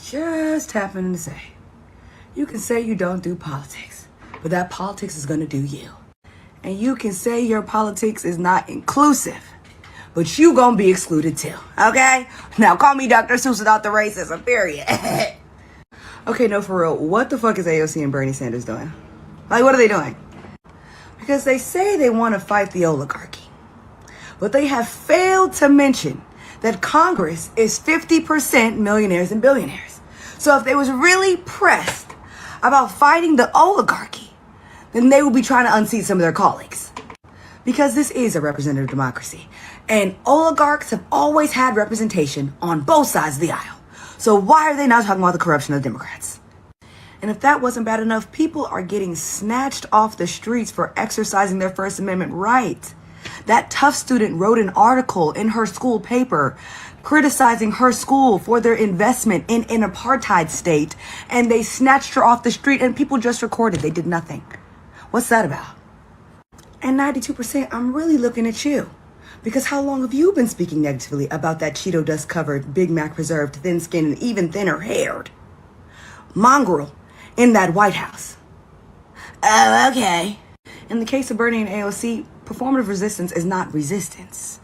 just happened to say. You can say you don't do politics, but that politics is gonna do you. And you can say your politics is not inclusive, but you gonna be excluded too, okay? Now call me Dr. Seuss without the racism, period. Okay, no, for real, what the fuck is AOC and Bernie Sanders doing? Like, what are they doing? Because they say they want to fight the oligarchy, but they have failed to mention that Congress is 50% millionaires and billionaires. So if they was really pressed about fighting the oligarchy, then they would be trying to unseat some of their colleagues. Because this is a representative democracy, and oligarchs have always had representation on both sides of the aisle. So why are they not talking about the corruption of the Democrats? And if that wasn't bad enough, people are getting snatched off the streets for exercising their First Amendment right. That tough student wrote an article in her school paper criticizing her school for their investment in an apartheid state, and they snatched her off the street and people just recorded. They did nothing. What's that about? And 92%, I'm really looking at you. Because how long have you been speaking negatively about that Cheeto dust covered, Big Mac preserved, thin skinned, and even thinner haired mongrel in that White House? Oh, okay. In the case of Bernie and AOC, performative resistance is not resistance.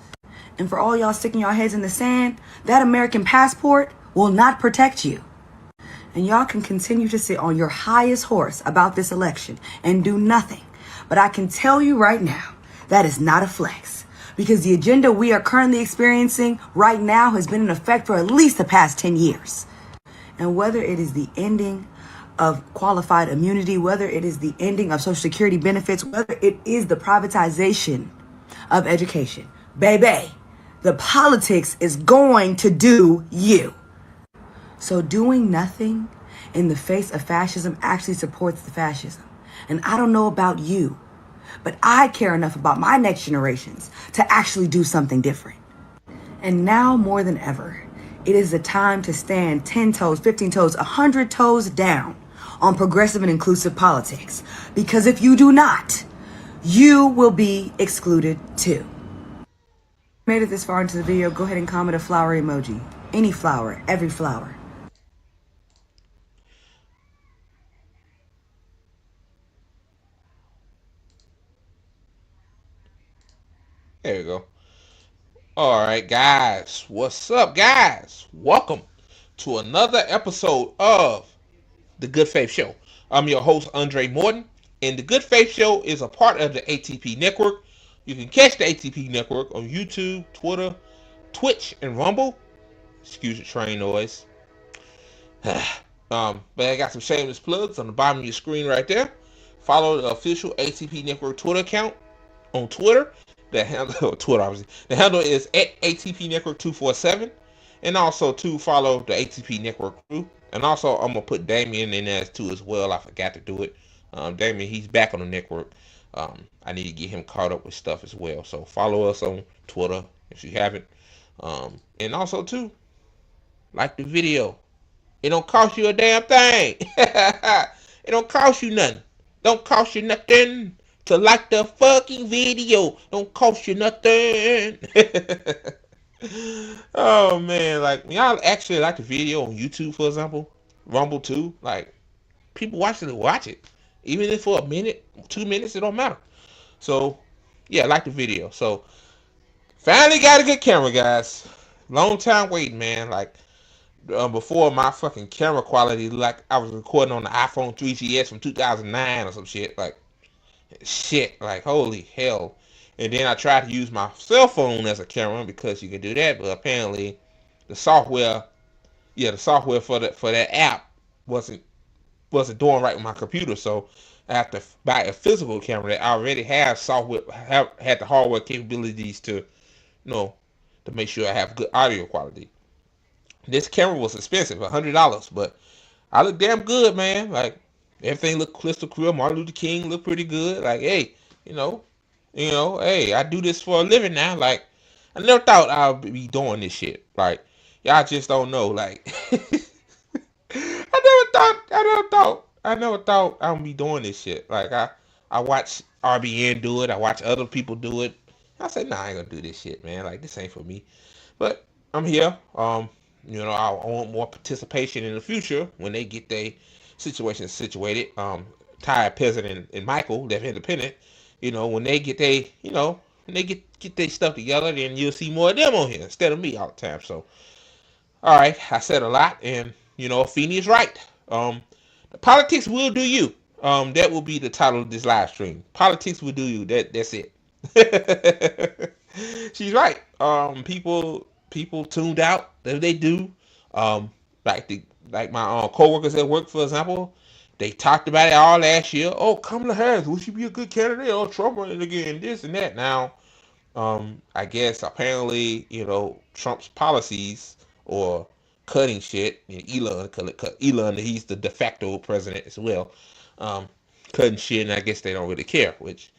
And for all y'all sticking your heads in the sand, that American passport will not protect you. And y'all can continue to sit on your highest horse about this election and do nothing. But I can tell you right now, that is not a flex. Because the agenda we are currently experiencing right now has been in effect for at least the past 10 years. And whether it is the ending of qualified immunity, whether it is the ending of Social Security benefits, whether it is the privatization of education, baby, the politics is going to do you. So doing nothing in the face of fascism actually supports the fascism. And I don't know about you, but I care enough about my next generations to actually do something different. And now more than ever, it is the time to stand 10 toes, 15 toes, 100 toes down on progressive and inclusive politics. Because if you do not, you will be excluded too. Made it this far into the video, go ahead and comment a flower emoji. Any flower, every flower. There we go. All right, guys. What's up, guys? Welcome to another episode of The Good Faith Show. I'm your host, Andre Morton, and The Good Faith Show is a part of the ATP Network. You can catch the ATP Network on YouTube, Twitter, Twitch, and Rumble. Excuse the train noise. But I got some shameless plugs on the bottom of your screen right there. Follow the official ATP Network Twitter account on Twitter. The handle is at ATP Network 247, and also to follow the ATP Network crew. And also, I'm gonna put Damien in there too as well. I forgot to do it. Damien, he's back on the network. I need to get him caught up with stuff as well. So follow us on Twitter if you haven't. And also too, like the video. It don't cost you a damn thing. It don't cost you nothing. Don't cost you nothing to like the fucking video. Don't cost you nothing. Oh man, like y'all actually like the video on YouTube, for example, Rumble too. Like people watch it, even if for a minute, 2 minutes, it don't matter. So yeah, like the video. So finally got a good camera, guys. Long time waiting, man. Like before, my fucking camera quality, like I was recording on the iPhone 3GS from 2009 or some shit. Like holy hell. And then I tried to use my cell phone as a camera because you can do that, but apparently the software for that app wasn't doing right with my computer. So I have to buy a physical camera that already has had the hardware capabilities to to make sure I have good audio quality. This camera was expensive, $100, but I look damn good, man. Like everything looked crystal clear. Martin Luther King looked pretty good. Like, hey, hey, I do this for a living now. Like, I never thought I'd be doing this shit. Like, y'all just don't know. Like, I never thought I'd be doing this shit. Like, I watch RBN do it. I watch other people do it. I say, nah, I ain't gonna do this shit, man. Like, this ain't for me. But I'm here. I want more participation in the future when they get their situation situated. Ty, President, and Michael, they're independent. When they get when they get their stuff together, then you'll see more of them on here instead of me all the time. So, all right, I said a lot, and Feeney is right. The politics will do you. That will be the title of this live stream. Politics will do you. That's it. She's right. People tuned out. They do. Um, like my coworkers at work, for example, they talked about it all last year. Oh, Kamala Harris, will she be a good candidate? Oh, Trump running again, this and that. Now, I guess apparently, Trump's policies or cutting shit, and Elon, he's the de facto president as well, cutting shit, and I guess they don't really care. Which,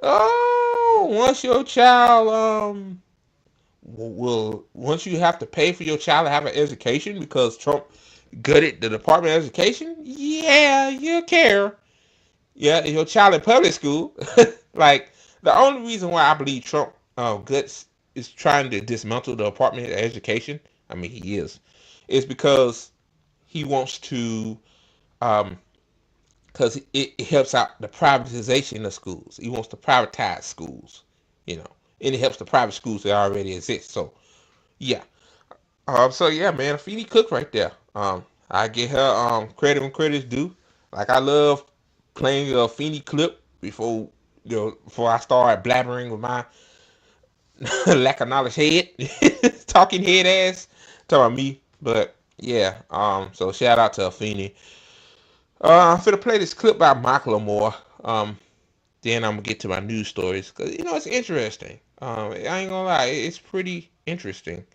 once your child, once you have to pay for your child to have an education because Trump gutted the Department of Education, yeah, you care. Yeah, your child in public school, like the only reason why I believe Trump guts is trying to dismantle the Department of Education. I mean, he is because he wants to, because it helps out the privatization of schools. He wants to privatize schools, and it helps the private schools that already exist. So, yeah. So yeah, man, Feeny Cook right there. I get her credit when credit's due. Like I love playing a Feeny clip before I start blabbering with my lack of knowledge head, talking head ass, talking about me. But yeah, so shout out to Feeny. I'm finna play this clip by Michael Moore. Then I'm gonna get to my news stories because it's interesting. I ain't gonna lie, it's pretty interesting.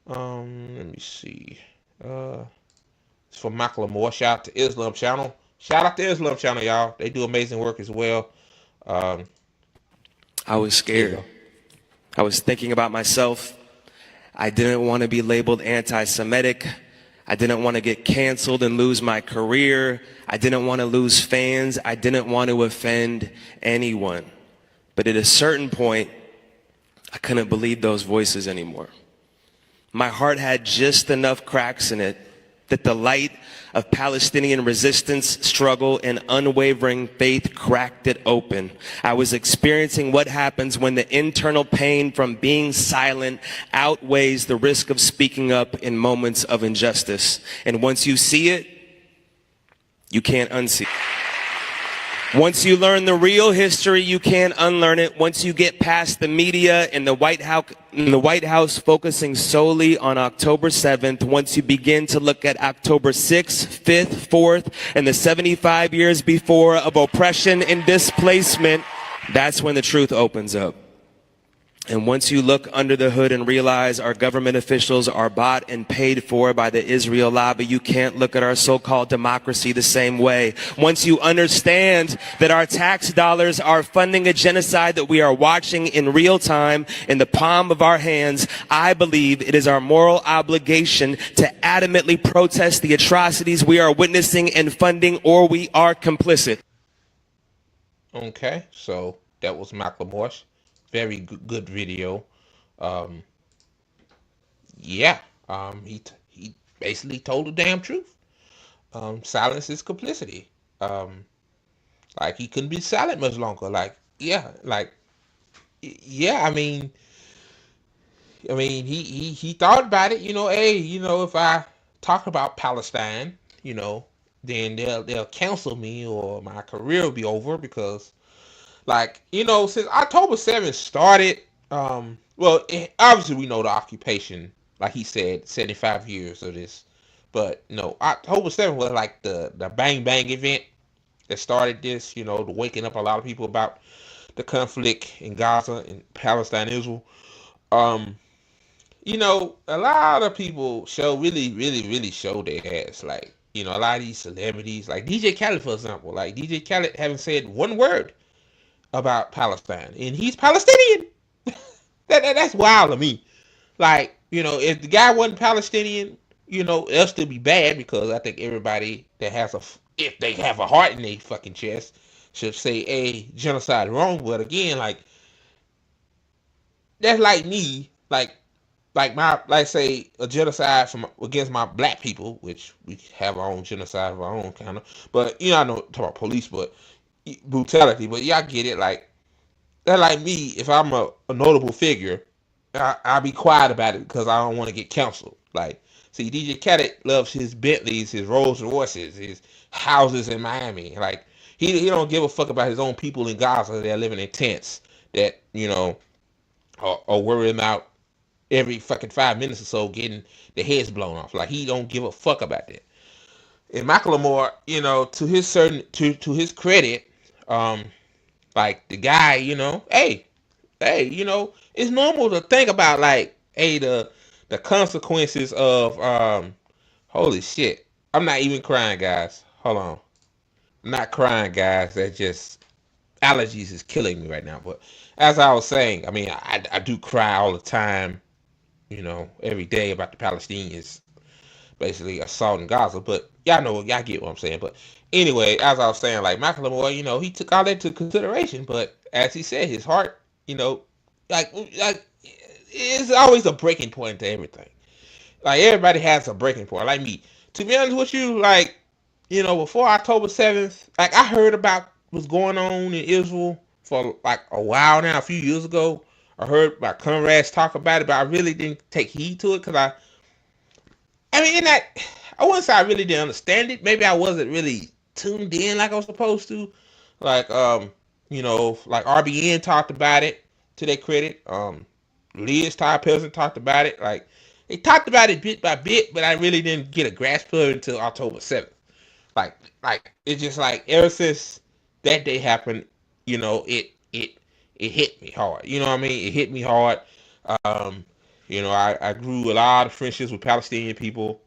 Let me see. It's from Michael Moore. Shout out to Islam Channel. Shout out to Islam Channel, y'all. They do amazing work as well. I was scared. I was thinking about myself. I didn't want to be labeled anti-Semitic. I didn't want to get canceled and lose my career. I didn't want to lose fans. I didn't want to offend anyone. But at a certain point, I couldn't believe those voices anymore. My heart had just enough cracks in it that the light of Palestinian resistance, struggle, and unwavering faith cracked it open. I was experiencing what happens when the internal pain from being silent outweighs the risk of speaking up in moments of injustice. And once you see it, you can't unsee it. Once you learn the real history, you can't unlearn it. Once you get past the media and the White House focusing solely on October 7th, once you begin to look at October 6th, 5th, 4th, and the 75 years before of oppression and displacement, that's when the truth opens up. And once you look under the hood and realize our government officials are bought and paid for by the Israel lobby, you can't look at our so-called democracy the same way. Once you understand that our tax dollars are funding a genocide that we are watching in real time in the palm of our hands, I believe it is our moral obligation to adamantly protest the atrocities we are witnessing and funding, or we are complicit. Okay, so that was Macklemore. Very good video. Yeah. He basically told the damn truth. Silence is complicity. Like he couldn't be silent much longer. Yeah. I mean, he thought about it. Hey, if I talk about Palestine, then they'll cancel me or my career will be over because. Since October 7th started, obviously we know the occupation, like he said, 75 years of this. But, October 7th was like the bang bang event that started this, the waking up a lot of people about the conflict in Gaza and Palestine, Israel. A lot of people really show their ass. A lot of these celebrities, like DJ Khaled, for example. Like, DJ Khaled haven't said one word about Palestine, and he's Palestinian. That's wild to me. If the guy wasn't Palestinian, it'll still be bad because I think everybody that if they have a heart in their fucking chest, should say, "Hey, genocide wrong." But again, that's like me. like say a genocide from against my black people, which we have our own genocide of our own kind of. But I know talk about police, but brutality. But y'all get it. Like that, like me, if I'm a notable figure, I'll be quiet about it because I don't want to get canceled. Like, see, DJ Khaled loves his Bentleys, his Rolls Royces, his houses in Miami. Like, he don't give a fuck about his own people in Gaza that are living in tents that are worrying about every fucking 5 minutes or so getting their heads blown off. Like, he don't give a fuck about that. And Macklemore, to his credit, um, like the guy, hey, it's normal to think about like, hey, the consequences of holy shit. I'm not even crying, guys. Hold on. I'm not crying, guys. That just allergies is killing me right now. But as I was saying, I mean, I do cry all the time, every day about the Palestinians basically assaulting Gaza. But y'all get what I'm saying. But anyway, as I was saying, like Macklemore, he took all that into consideration. But as he said, his heart, like it's always a breaking point to everything. Like everybody has a breaking point. Like me, to be honest with you, like before October 7th, like I heard about what's going on in Israel for like a while now. A few years ago, I heard about Conrad's talk about it, but I really didn't take heed to it because I mean, in that, I wouldn't say I really didn't understand it. Maybe I wasn't really tuned in like I was supposed to. Like, like RBN talked about it to their credit. Liz Ty Pelson talked about it. Like, they talked about it bit by bit, but I really didn't get a grasp of it until October 7th. Like it's just like ever since that day happened, it hit me hard. You know what I mean? It hit me hard. Um, I grew a lot of friendships with Palestinian people.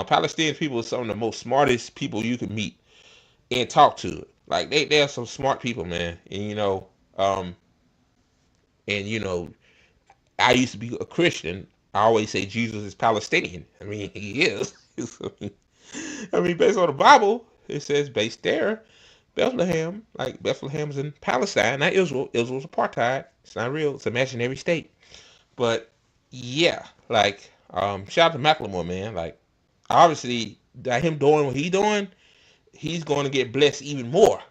Palestinian people are some of the most smartest people you can meet and talk to. Like they are some smart people, man. And um, and I used to be a Christian. I always say Jesus is Palestinian. I mean, he is. I mean, based on the Bible, it says based there, Bethlehem, like Bethlehem's in Palestine, not Israel. Israel's apartheid. It's not real. It's an imaginary state. But yeah, like shout out to Macklemore, man. Like obviously, that him doing what he doing, he's going to get blessed even more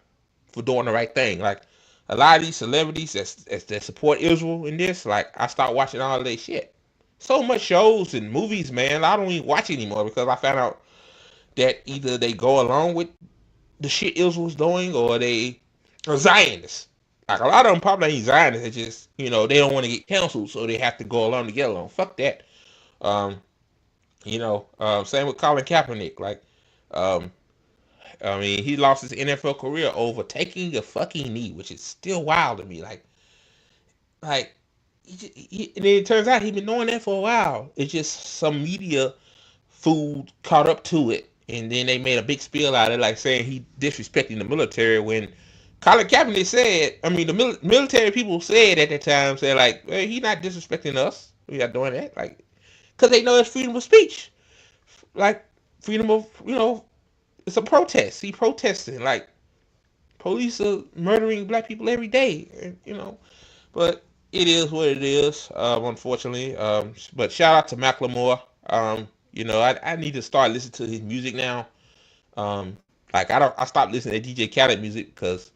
for doing the right thing. Like a lot of these celebrities that support Israel in this, like I start watching all of their shit. So much shows and movies, man. I don't even watch anymore because I found out that either they go along with the shit Israel's doing or they are Zionists. Like a lot of them probably ain't Zionists. They just they don't want to get canceled, so they have to go along to get along. Fuck that. Um, same with Colin Kaepernick. Like, um, I mean, he lost his NFL career over taking a fucking knee, which is still wild to me. Like, and it turns out he's been doing that for a while. It's just some media food caught up to it, and then they made a big spiel out of it, like saying he disrespecting the military. When Colin Kaepernick said, I mean, the military people said at that time, said like, well, he not disrespecting us. We not doing that, like, because they know it's freedom of speech, like freedom of, it's a protest. He protesting like police are murdering black people every day, But it is what it is, unfortunately. But shout out to Macklemore. I need to start listening to his music now. Um, like I stopped listening to DJ Khaled music because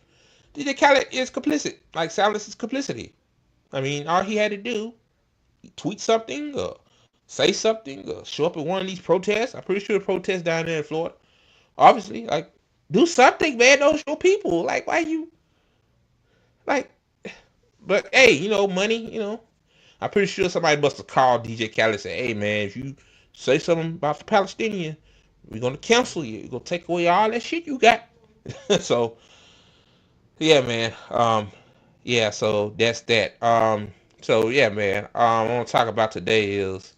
DJ Khaled is complicit. Like silence is complicity. I mean, all he had to do, tweet something or say something or show up at one of these protests. I'm pretty sure the protests down there in Florida. Obviously, like do something, man. Those your people. Like why you like? But hey, money. I'm pretty sure somebody must have called DJ Khaled and said, "Hey, man, if you say something about the Palestinian, we're gonna cancel you. We're gonna take away all that shit you got." So yeah, man. Yeah. So that's that. So yeah, man. I want to talk about today is,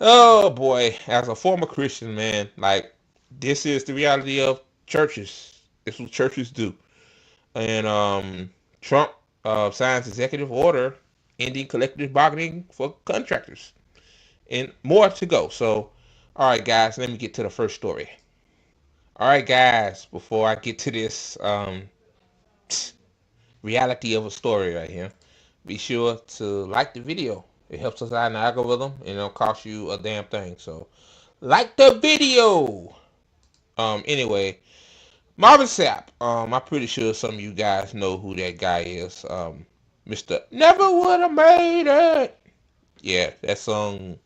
oh boy, as a former Christian, man, like this is the reality of churches. This is what churches do. And Trump signs executive order ending collective bargaining for contractors, and more to go. So, all right, guys, let me get to the first story. All right, guys, before I get to this reality of a story right here, be sure to like the video, It helps us out in the algorithm, and it don't cost you a damn thing. So, like the video. Anyway, Marvin Sapp. I'm pretty sure some of you guys know who that guy is. Mr. Never Would Have Made It. Yeah, that song.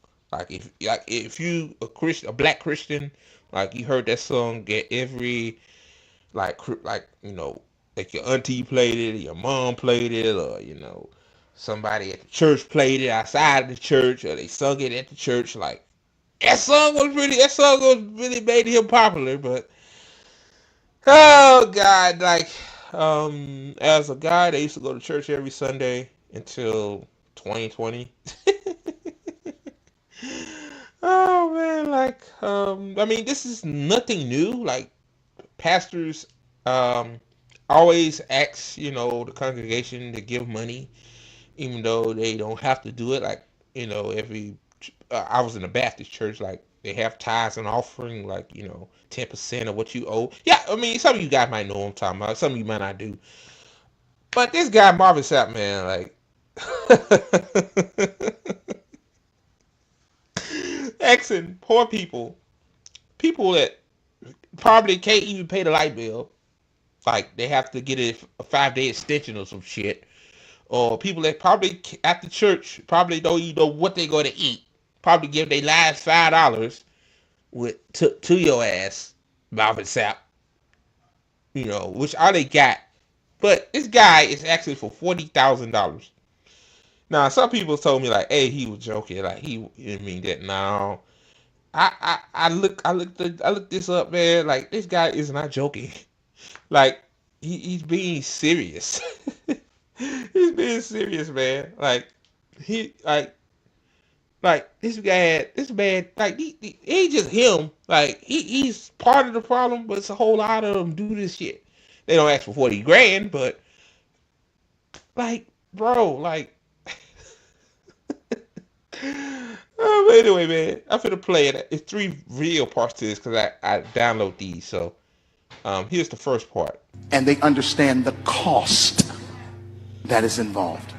If you a black Christian, like you heard that song, get every like like your auntie played it, your mom played it, or somebody at the church played it outside of the church, or they sung it at the church. Like that song was really made him popular. But oh God, like as a guy that used to go to church every Sunday until 2020. Oh man, I mean, this is nothing new. Like pastors always ask, the congregation to give money, even though they don't have to do it. Like, every I was in a Baptist church, like they have tithes and offering, like 10% of what you owe. Yeah, I mean, some of you guys might know what I'm talking about. Some of you might not do. But this guy Marvin Sapp, man, like asking poor people that probably can't even pay the light bill, like they have to get a 5-day extension or some shit, or people that probably at the church probably don't even know what they're going to eat, probably give their last $5 to your ass, Marvin Sapp, which all they got. But this guy is actually for $40,000. Now, some people told me like, "Hey, he was joking." Like he didn't mean that. No, I looked this up, man. Like this guy is not joking. Like he's being serious. He's being serious, man. Like he this man, like he ain't just him. Like he's part of the problem, but it's a whole lot of them do this shit. They don't ask for 40 grand, but like, bro, like. But anyway, man, I'm finna play it. It's 3 video parts to this because I download these. So here's the first part. And they understand the cost that is involved.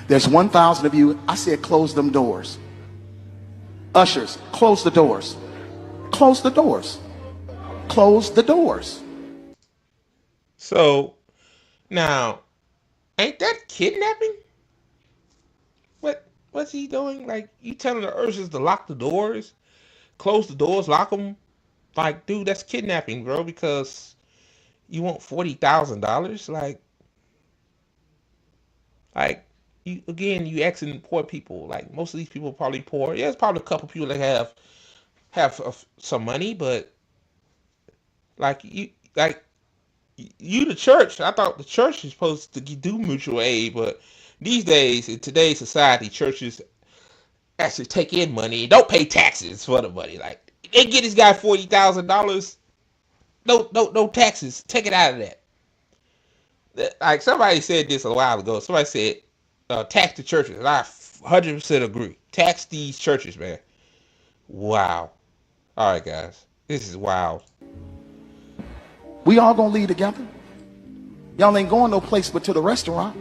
There's 1,000 of you. I said close them doors. Ushers, close the doors. Close the doors. Close the doors. So now, ain't that kidnapping? What's he doing? Like, you telling the ushers to lock the doors, close the doors, lock them? Like, dude, that's kidnapping, bro, because you want $40,000? Like, you asking poor people. Like, most of these people are probably poor. Yeah, there's probably a couple people that have some money, but the church. I thought the church is supposed to do mutual aid, but these days, in today's society, churches actually take in money and don't pay taxes for the money. Like, they get this guy $40,000, no taxes. Take it out of that. Like, somebody said this a while ago. Somebody said, tax the churches. And I 100% agree. Tax these churches, man. Wow. All right, guys. This is wild. We all gonna leave together. Y'all ain't going no place but to the restaurant.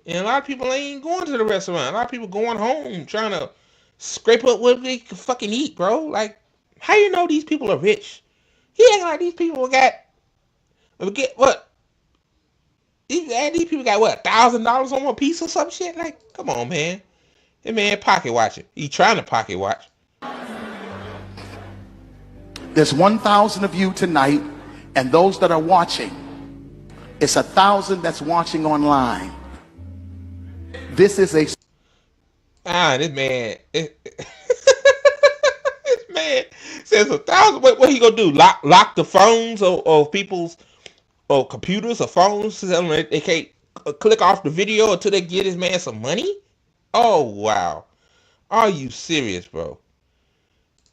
And a lot of people ain't going to the restaurant. A lot of people going home trying to scrape up what they can fucking eat, bro. Like, how you know these people are rich? He acting like these people get what? These people got what, $1,000 on one piece or some shit? Like, come on, man. That man pocket watching. He trying to pocket watch. There's 1,000 of you tonight, and those that are watching, it's 1,000 that's watching online. This is a this man. This man says 1,000. What he gonna do? Lock the phones of people's computers or phones so they can't click off the video until they get this man some money? Oh wow. Are you serious, bro?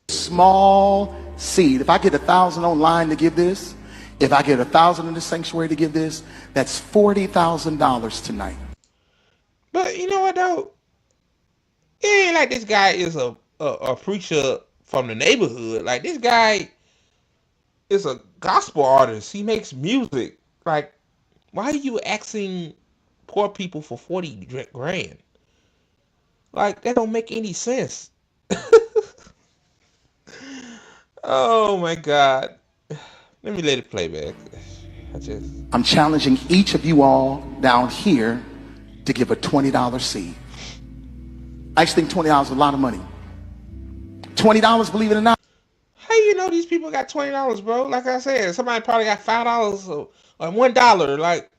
small seed. If I get 1,000 online to give this, if I get 1,000 in the sanctuary to give this, that's $40,000 tonight. But you know what though? It ain't like this guy is a preacher from the neighborhood. Like, this guy is a gospel artist. He makes music. Like, why are you asking poor people for 40 grand. Like, that don't make any sense. Oh my God. Let me let it play back. I'm challenging each of you all down here to give a $20 seed. I actually think $20 is a lot of money. $20, believe it or not. How you know these people got $20, bro? Like I said, somebody probably got $5 or $1. Like,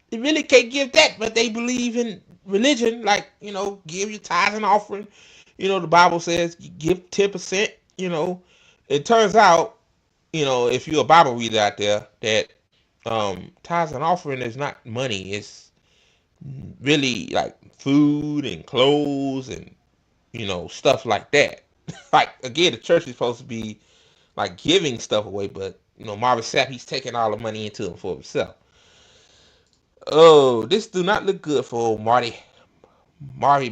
they really can't give that, but they believe in religion. Like, give your tithes and offering. The Bible says you give 10%. It turns out, if you're a Bible reader out there, that tithes and offering is not money. It's really like food and clothes and stuff like that. Like, again, the church is supposed to be like giving stuff away, but Marvin Sapp, he's taking all the money into him for himself. Oh, this do not look good for old Marty. Marty.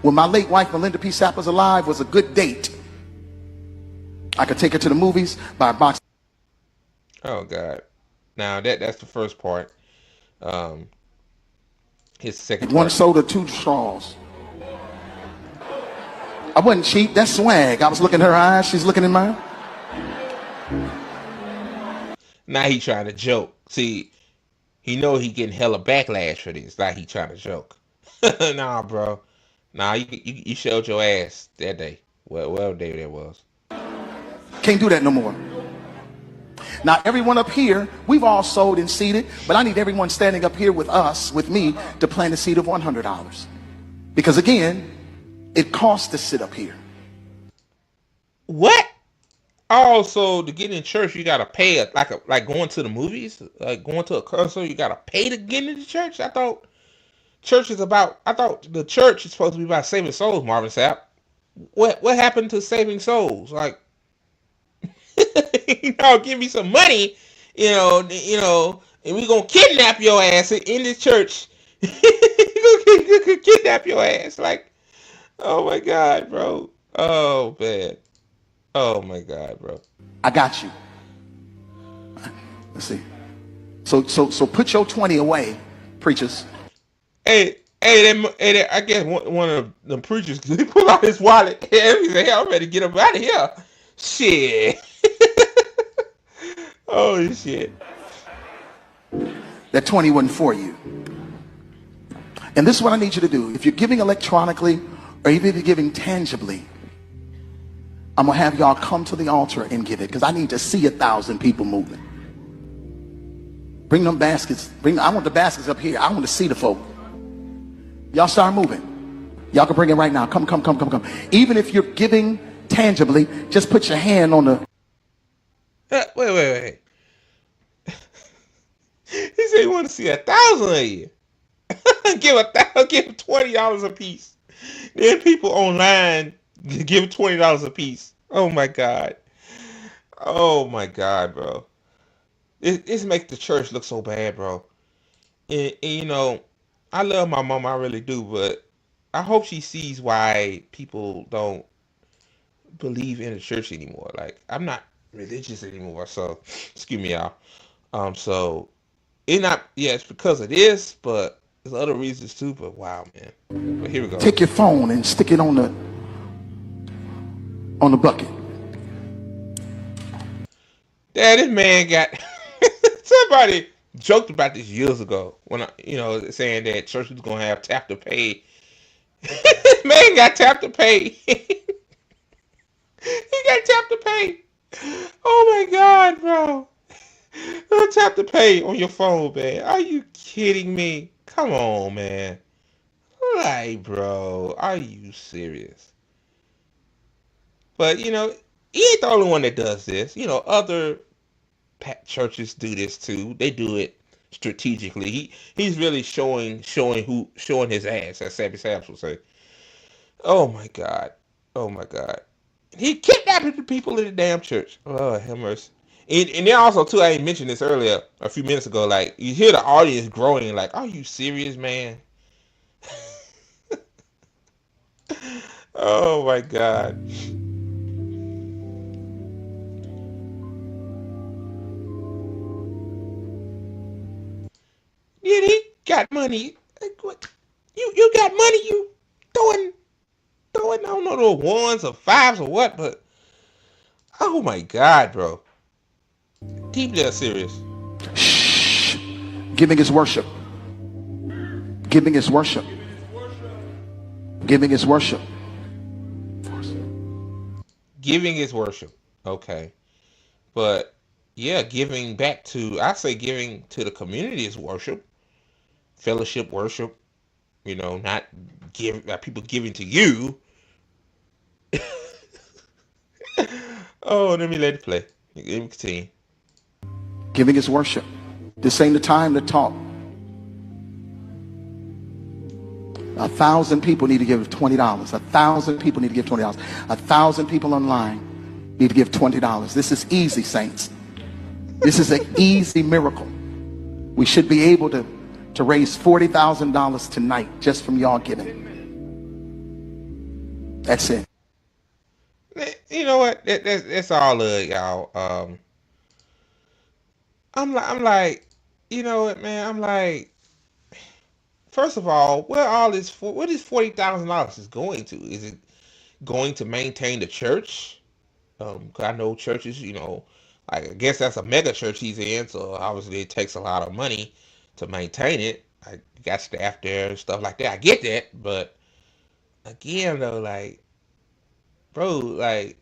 When my late wife Melinda P. Sapp was alive, was a good date. I could take her to the movies, buy a box. Oh God. Now that's the first part. His second part. One soda, 2 straws. I wasn't cheap. That's swag. I was looking in her eyes. She's looking in mine. Now he trying to joke. See, he know he getting hella backlash for this. Like, he trying to joke. Nah, bro. Nah, you showed your ass that day. Whatever day that was. Can't do that no more. Now, everyone up here, we've all sold and seeded, but I need everyone standing up here with us, with me, to plant a seed of $100. Because again, it costs to sit up here. What? Also, to get in church, you gotta pay like going to the movies, like going to a concert. You gotta pay to get into church. I thought the church is supposed to be about saving souls. Marvin Sapp, what happened to saving souls? Like, give me some money, and we gonna kidnap your ass in this church. You gonna kidnap your ass, like, oh my God, bro. Oh man. Oh my God, bro. I got you. Let's see. So put your 20 away, preachers. Hey, I guess one of the preachers, he pulled out his wallet. He said, "Hey, I'm ready to get him out of here." Shit. Holy shit. That 20 wasn't for you. And this is what I need you to do. If you're giving electronically or even if you're giving tangibly, I'm going to have y'all come to the altar and give it, because I need to see 1,000 people moving. Bring them baskets. I want the baskets up here. I want to see the folk. Y'all start moving. Y'all can bring it right now. Come. Even if you're giving tangibly, just put your hand on the... Wait. He said he want to see 1,000 of you. Give $20 a piece. Then people online give $20 a piece. Oh my God. Oh my God, bro. This makes the church look so bad, bro. And I love my mom, I really do, but I hope she sees why people don't believe in the church anymore. Like, I'm not religious anymore, so excuse me, y'all. So it's because of this, but there's other reasons too. But wow, man. But here we go. Take your phone and stick it on the bucket. Dad, this man got somebody joked about this years ago when saying that church was gonna have tap to pay. Man got tap to pay. He got tap to pay. Oh my God, bro. Tap to pay on your phone, man. Are you kidding me? Come on, man. Like, bro, are you serious? But he ain't the only one that does this. Other churches do this too. They do it strategically. He's really showing his ass, as Sammy Samps would say. Oh my God. He kidnapped the people in the damn church. Oh, have mercy. And then also too, I ain't mentioned this earlier, a few minutes ago. Like, you hear the audience growing, like, "Are you serious, man?" Oh my God. got money. Like, what? You got money. You throwing. I don't know the ones or fives or what, but oh my God, bro. Deeply serious. Shh. Giving is worship. Giving is worship. Giving is worship. Giving is worship. Okay. But yeah, giving back to, I say giving to the community is worship. Fellowship worship. Not people giving to you. Oh, let me let it play. Let me continue. Giving is worship. This ain't the time to talk. 1,000 people need to give $20. 1,000 people need to give $20. 1,000 people online need to give $20. This is easy, saints. This is an easy miracle. We should be able to raise $40,000 tonight just from y'all giving. That's it. You know what? That's all y'all. I'm like, you know what, man? I'm like, first of all, where this $40,000 is going to? Is it going to maintain the church? 'Cause I know churches, like I guess that's a mega church he's in, so obviously it takes a lot of money to maintain it. I got staff there and stuff like that. I get that, but again, though, like, bro, like,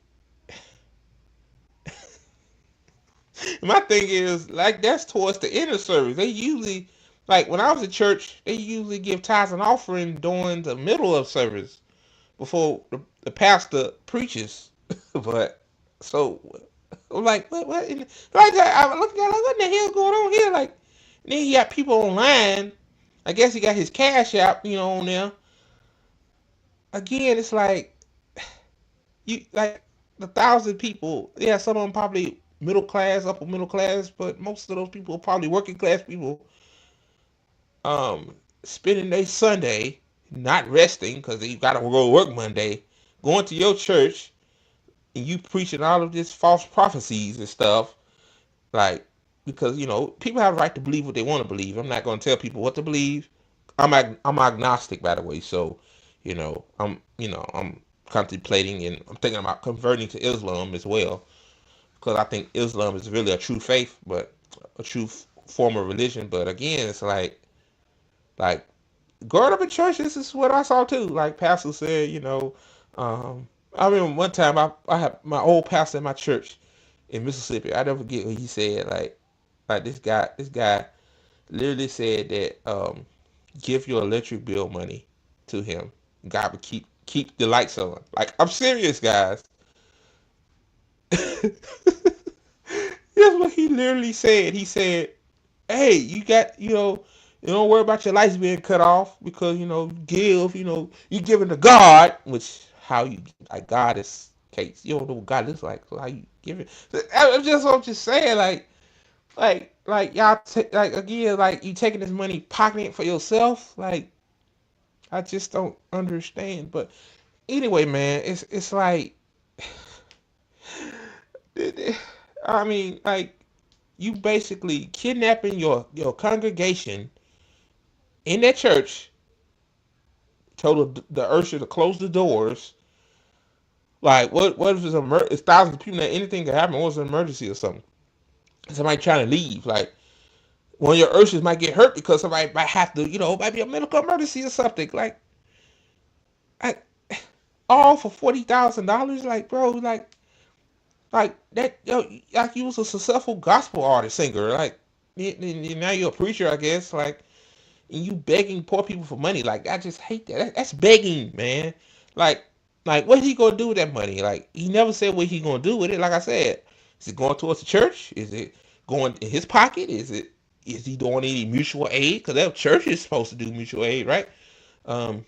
my thing is, like, that's towards the end of service. They usually, like, when I was at church, they usually give tithes and offering during the middle of service before the pastor preaches. But so I'm like, what? Like I look at, like, what the hell going on here? Like, then he got people online. I guess he got his cash app, on there. Again, it's like you like the 1,000 people. Yeah, some of them probably middle class, upper middle class, but most of those people are probably working class people. Spending their Sunday not resting because they got to go to work Monday, going to your church, and you preaching all of this false prophecies and stuff, like, because people have a right to believe what they want to believe. I'm not going to tell people what to believe. I'm agnostic, by the way, so I'm contemplating and I'm thinking about converting to Islam as well, because I think Islam is really a true faith, but a true form of religion. But again, it's like growing up in church, this is what I saw too. Like pastor said, I remember one time I had my old pastor in my church in Mississippi. I never forget what he said. Like this guy literally said that give your electric bill money to him. God would keep the lights on. Like, I'm serious, guys. That's what he literally said. He said, hey, you got, you don't worry about your lights being cut off because, give, you giving to God, which how you, like, God is case. You don't know what God looks like, so how you give it. I'm just saying, like y'all, like, again, like, you taking this money, pocketing it for yourself, like, I just don't understand. But anyway, man, it's like, I mean, like, you basically kidnapping your congregation in that church, told the usher to close the doors. Like, what if it's thousands of people that anything can happen? What's an emergency or something? Somebody trying to leave, like, one of your ushers might get hurt because somebody might have to, might be a medical emergency or something. Like all for $40,000, like, bro, like that. Like, you was a successful gospel artist, singer, like, now you're a preacher, I guess, like, and you begging poor people for money. Like, I just hate that. That's begging, man. Like, what he gonna do with that money? Like, he never said what he gonna do with it. Like I said, is it going towards the church? Is it going in his pocket? Is he doing any mutual aid? Because that church is supposed to do mutual aid, right? And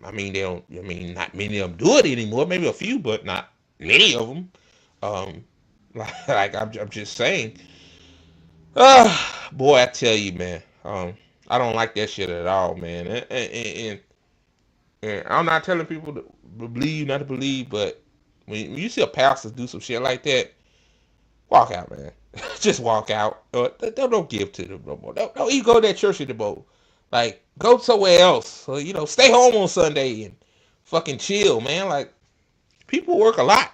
I mean, they don't. I mean, not many of them do it anymore. Maybe a few, but not many of them. Like I'm just saying. Boy, I tell you, man. I don't like that shit at all, man. And I'm not telling people to believe, not to believe, but when you see a pastor do some shit like that, walk out, man. Just walk out. Don't give to them no more. Don't even go to that church anymore. Like, go somewhere else. Or, stay home on Sunday and fucking chill, man. Like, people work a lot.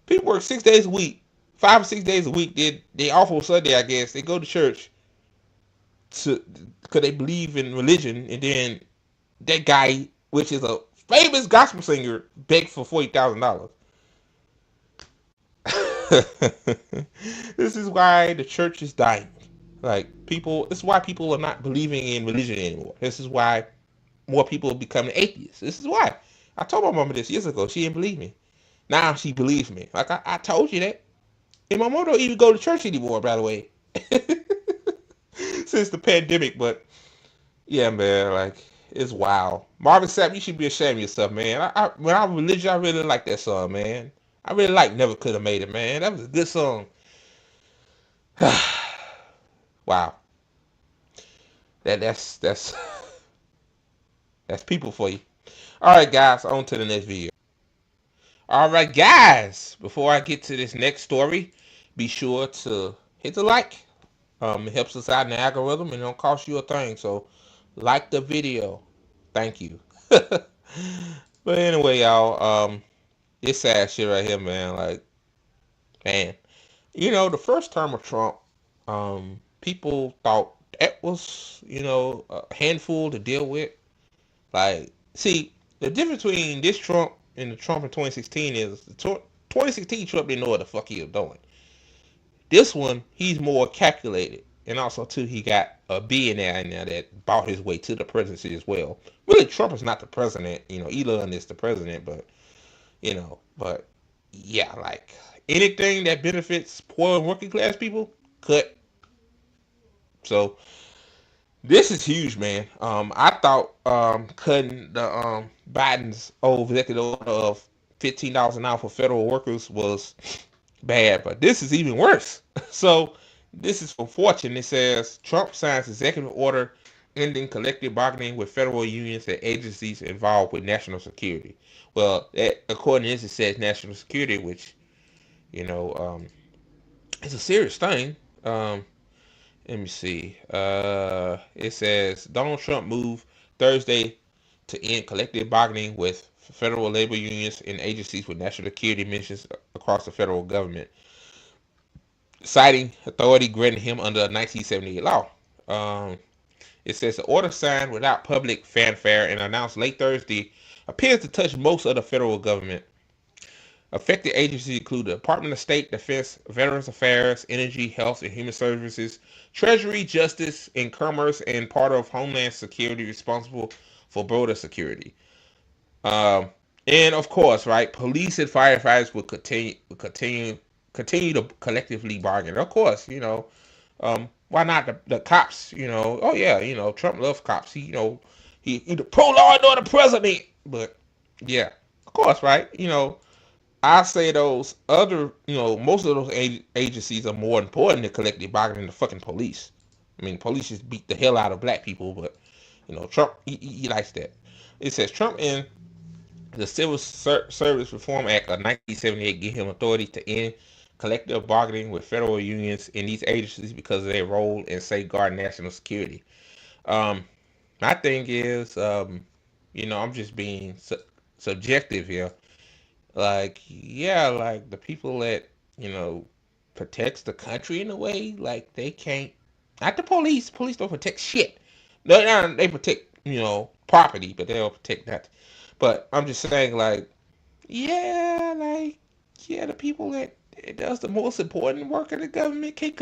People work 6 days a week, 5 or 6 days a week. They off on Sunday, I guess. They go to church because they believe in religion, and then that guy, which is a famous gospel singer, begged for $40,000. This is why the church is dying. Like, this is why people are not believing in religion anymore. This is why more people are becoming atheists. This is why. I told my mama this years ago. She didn't believe me. Now she believes me. Like, I told you that. And my mom don't even go to church anymore, by the way. Since the pandemic. But, yeah, man, like, it's wild. Marvin Sapp, you should be ashamed of yourself, man. When I was religious, I really like that song, man. I really like Never Could Have Made It, man. That was a good song. Wow. That's that's people for you. Alright, guys, on to the next video. Alright, guys, before I get to this next story, be sure to hit the like. It helps us out in the algorithm and it don't cost you a thing. So like the video. Thank you. But anyway, y'all, it's sad shit right here, man. Like, man, the first term of Trump, people thought that was, a handful to deal with. Like, see, the difference between this Trump and the Trump in 2016 is the 2016 Trump didn't know what the fuck he was doing. This one, he's more calculated. And also, too, he got a billionaire in there that bought his way to the presidency as well. Really, Trump is not the president. Elon is the president, but, yeah, like, anything that benefits poor and working class people, cut. So, this is huge, man. I thought cutting the Biden's old executive order of $15 an hour for federal workers was bad, but this is even worse. So this is from Fortune. It says Trump signs executive order ending collective bargaining with federal unions and agencies involved with national security. Well, according to this, it says national security, which it's a serious thing. Let me see. It says Donald Trump moved Thursday to end collective bargaining with federal labor unions and agencies with national security missions across the federal government, citing authority granted him under a 1978 law. It says the order signed without public fanfare and announced late Thursday appears to touch most of the federal government. Affected agencies include the Department of State, Defense, Veterans Affairs, Energy, Health and Human Services, Treasury, Justice, and Commerce, and part of Homeland Security responsible for border security. And of course, right, police and firefighters will continue to collectively bargain. Of course, why not the cops? Oh yeah, Trump loves cops. He the pro law and order president. But yeah, of course, right? I say those other, most of those agencies are more important than collective bargaining than the fucking police. I mean, police just beat the hell out of black people, but Trump he likes that. It says Trump and the Civil Service Reform Act of 1978 give him authority to end collective bargaining with federal unions in these agencies because of their role in safeguarding national security. My thing is, I'm just being subjective here. Like, yeah, like the people that, protects the country in a way, like they can't, not the police. Police don't protect shit. They protect, property, but they don't protect that. But I'm just saying, like, yeah, the people that does the most important work in the government can't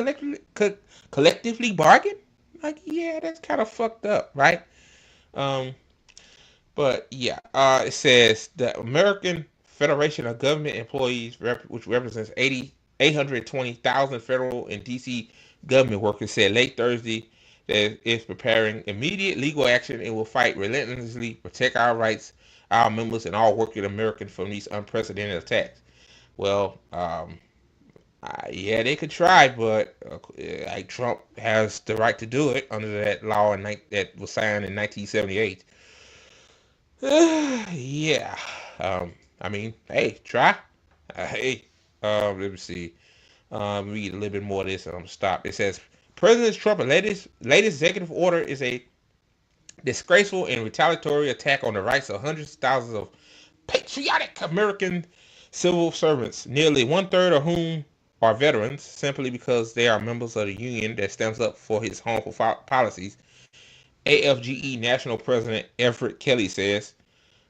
collectively bargain. Like, yeah, that's kind of fucked up, right? Um, but yeah, it says the American Federation of Government Employees, which represents 820,000 federal and DC government workers, said late Thursday that it's preparing immediate legal action and will fight relentlessly to protect our rights, our members, and all working Americans from these unprecedented attacks. Well, yeah, they could try, but like Trump has the right to do it under that law that was signed in 1978. Yeah. I mean, hey, try. Hey, let me see. Read a little bit more of this and I'm gonna stop. It says President Trump's latest executive order is a disgraceful and retaliatory attack on the rights of hundreds of thousands of patriotic American civil servants, nearly one-third of whom are veterans, simply because they are members of the union that stands up for his harmful policies. AFGE National President Everett Kelly says,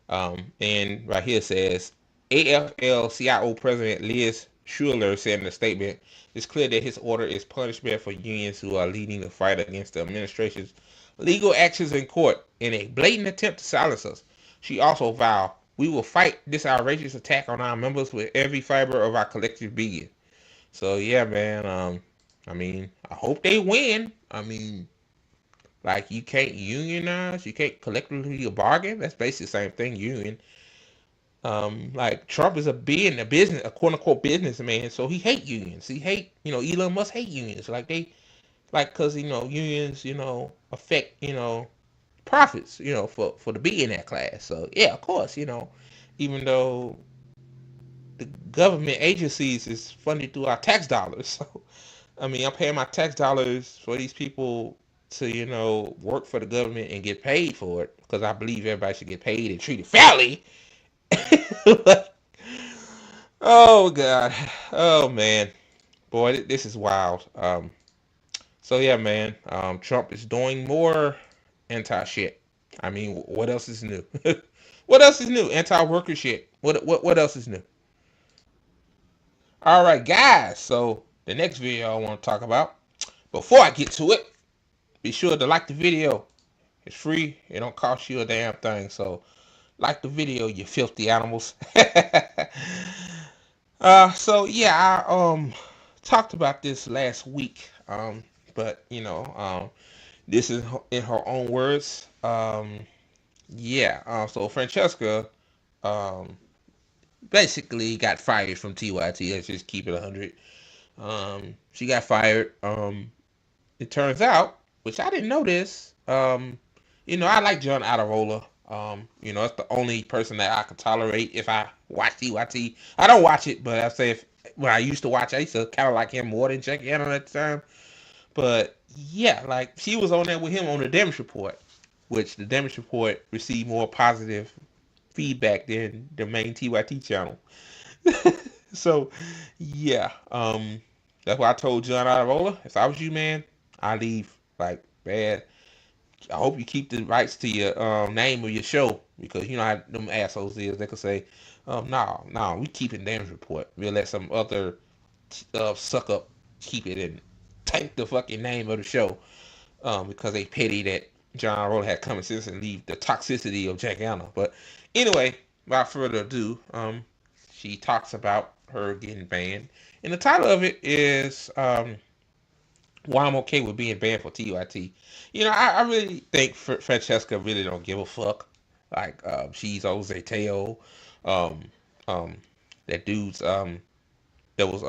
and right here says, AFL-CIO President Liz Schuler said in a statement, it's clear that his order is punishment for unions who are leading the fight against the administration's legal actions in court in a blatant attempt to silence us. She also vowed, we will fight this outrageous attack on our members with every fiber of our collective being. So yeah, man, I mean, I hope they win. I mean, like, you can't unionize, you can't collectively bargain. That's basically the same thing, union. Like, Trump is a business, a quote unquote businessman, so he hate unions. He hate, Elon Musk hate unions. Cause unions, affect, profits, for the billionaire class. So yeah, of course, even though the government agencies is funded through our tax dollars, so I mean, I'm paying my tax dollars for these people to, work for the government and get paid for it, because I believe everybody should get paid and treated fairly. Oh God, oh man, boy, this is wild. So yeah, man, Trump is doing more anti shit. I mean, what else is new? What else is new? Anti-worker shit. What else is new? All right, guys. So the next video I want to talk about. Before I get to it, be sure to like the video. It's free. It don't cost you a damn thing. So like the video, you filthy animals. So yeah, I talked about this last week. But this is in her own words. Yeah. So Francesca, basically got fired from TYT. Let's just keep it 100. She got fired. It turns out, which I didn't know this. I like John Aderola. It's the only person that I could tolerate if I watch TYT. I don't watch it, but I say when I used to watch, I used to kind of like him more than Jack Hanna at the time. But yeah, like, she was on there with him on the Damage Report, which the Damage Report received more positive feedback than the main TYT channel. So yeah, that's why I told John Aderola, if I was you, man, I leave. Like, man, I hope you keep the rights to your name of your show, because you know how them assholes is. They could say, no, we keep it Damage Report. We'll let some other suck up keep it and tank the fucking name of the show, because they petty that John Aderola had common sense and leave the toxicity of Jack Hanna. But anyway, without further ado, she talks about her getting banned, and the title of it is why I'm okay with being banned for TYT. I really think Francesca really don't give a fuck. Like, she's Jose Teo, um, that dude's that was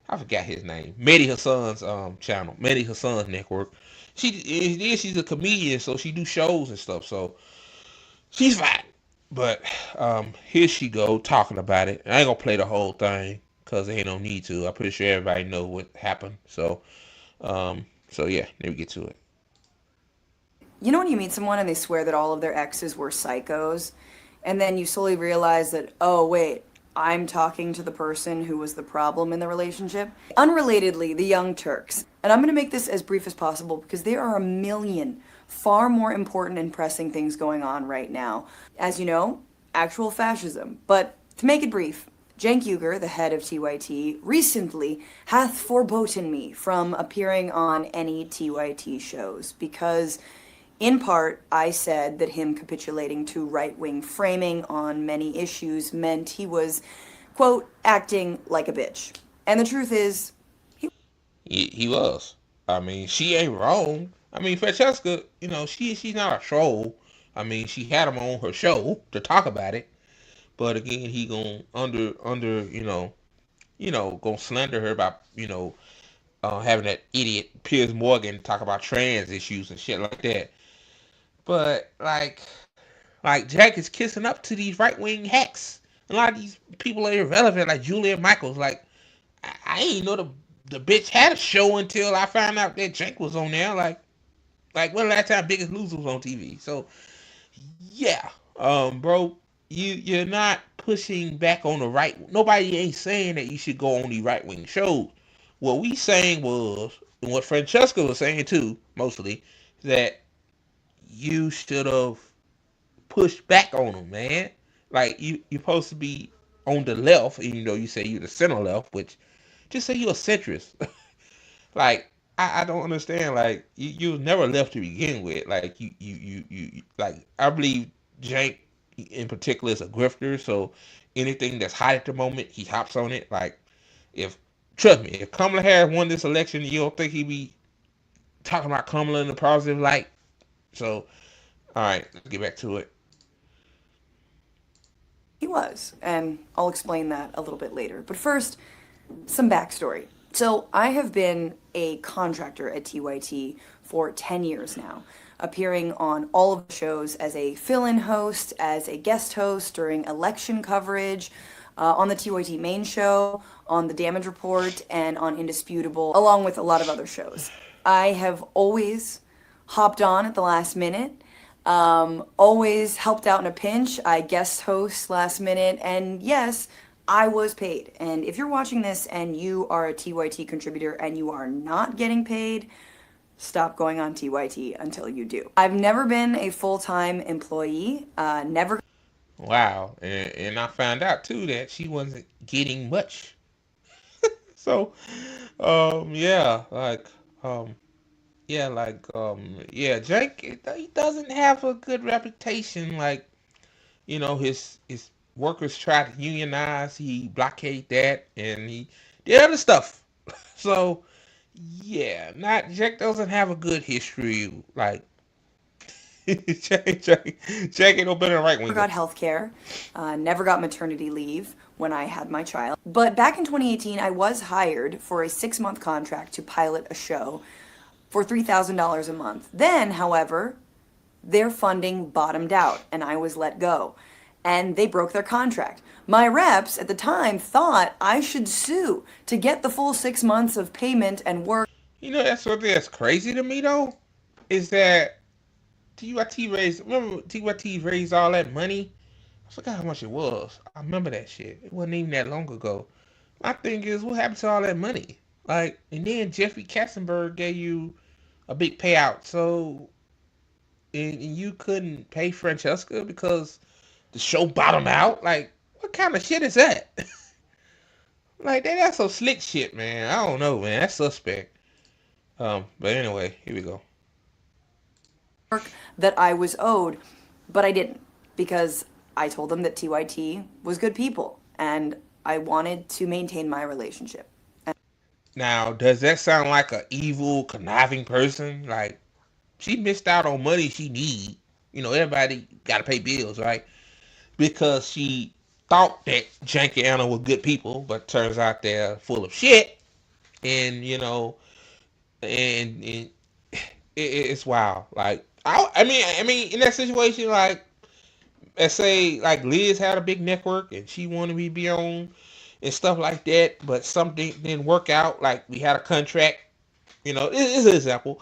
I forgot his name. Mehdi Hassan's channel, Mehdi Hassan's network. She's a comedian, so she do shows and stuff. So she's fine. But here she go talking about it. I ain't gonna play the whole thing because there ain't no need to. I'm pretty sure everybody know what happened. So yeah, let me get to it. You know when you meet someone and they swear that all of their exes were psychos, and then you slowly realize that, oh wait, I'm talking to the person who was the problem in the relationship? Unrelatedly, the Young Turks. And I'm going to make this as brief as possible because there are a million far more important and pressing things going on right now. As you know, actual fascism. But to make it brief, Cenk Uygur, the head of TYT, recently hath forboten me from appearing on any TYT shows because, in part, I said that him capitulating to right-wing framing on many issues meant he was, quote, acting like a bitch. And the truth is, he was. I mean, she ain't wrong. I mean, Francesca, she's not a troll. I mean, she had him on her show to talk about it. But again, he gonna gonna slander her about, having that idiot Piers Morgan talk about trans issues and shit like that. But like Jack is kissing up to these right wing hacks. A lot of these people are irrelevant, like Julian Michaels. Like, I ain't know the bitch had a show until I found out that Jack was on there. Like Like, when the last time Biggest Loser was on TV? So, yeah, bro, you're not pushing back on the right. Nobody ain't saying that you should go on the right wing shows. What we saying was, and what Francesca was saying too, mostly, that you should have pushed back on them, man. Like, you're supposed to be on the left, even though you say you're the center left, which just say you're a centrist. Like, I don't understand. Like, you was never left to begin with. Like, like, I believe Jank in particular is a grifter. So anything that's hot at the moment, he hops on it. Like, if trust me, if Kamala Harris won this election, you don't think he'd be talking about Kamala in a positive light? So, all right, let's get back to it. He was, and I'll explain that a little bit later. But first, some backstory. So I have been a contractor at TYT for 10 years now, appearing on all of the shows as a fill-in host, as a guest host during election coverage, on the TYT main show, on the Damage Report, and on Indisputable, along with a lot of other shows. I have always hopped on at the last minute, always helped out in a pinch. I guest host last minute, and yes, I was paid. And if you're watching this and you are a TYT contributor and you are not getting paid, stop going on TYT until you do. I've never been a full-time employee, never. Wow, and I found out too that she wasn't getting much. So, yeah, yeah, Jake, he doesn't have a good reputation. Like, his workers tried to unionize, he blockaded that, and he did other stuff. So, yeah, not Jake doesn't have a good history. Like, Jake ain't no better than right wing. Never got health care, never got maternity leave when I had my child. But back in 2018, I was hired for a 6-month contract to pilot a show for $3,000 a month. Then, however, their funding bottomed out and I was let go. And they broke their contract. My reps at the time thought I should sue to get the full 6 months of payment and work. That's something that's crazy to me though, is that TYT raised all that money. I forgot how much it was. I remember that shit. It wasn't even that long ago. My thing is, what happened to all that money? Like, and then Jeffrey Katzenberg gave you a big payout, so and you couldn't pay Francesca because the show bottomed out. Like, what kind of shit is that? Like, that's some slick shit, man. I don't know, man. That's suspect. But anyway, here we go. That I was owed, but I didn't, because I told them that TYT was good people and I wanted to maintain my relationship. Now, does that sound like an evil, conniving person? Like, she missed out on money she need. Everybody got to pay bills, right? Because she thought that Janky Anna were good people, but turns out they're full of shit. And, and it's wild. Like, I mean, in that situation, like, let's say, like, Liz had a big network and she wanted me to be on and stuff like that, but something didn't work out. Like, we had a contract, it's an example.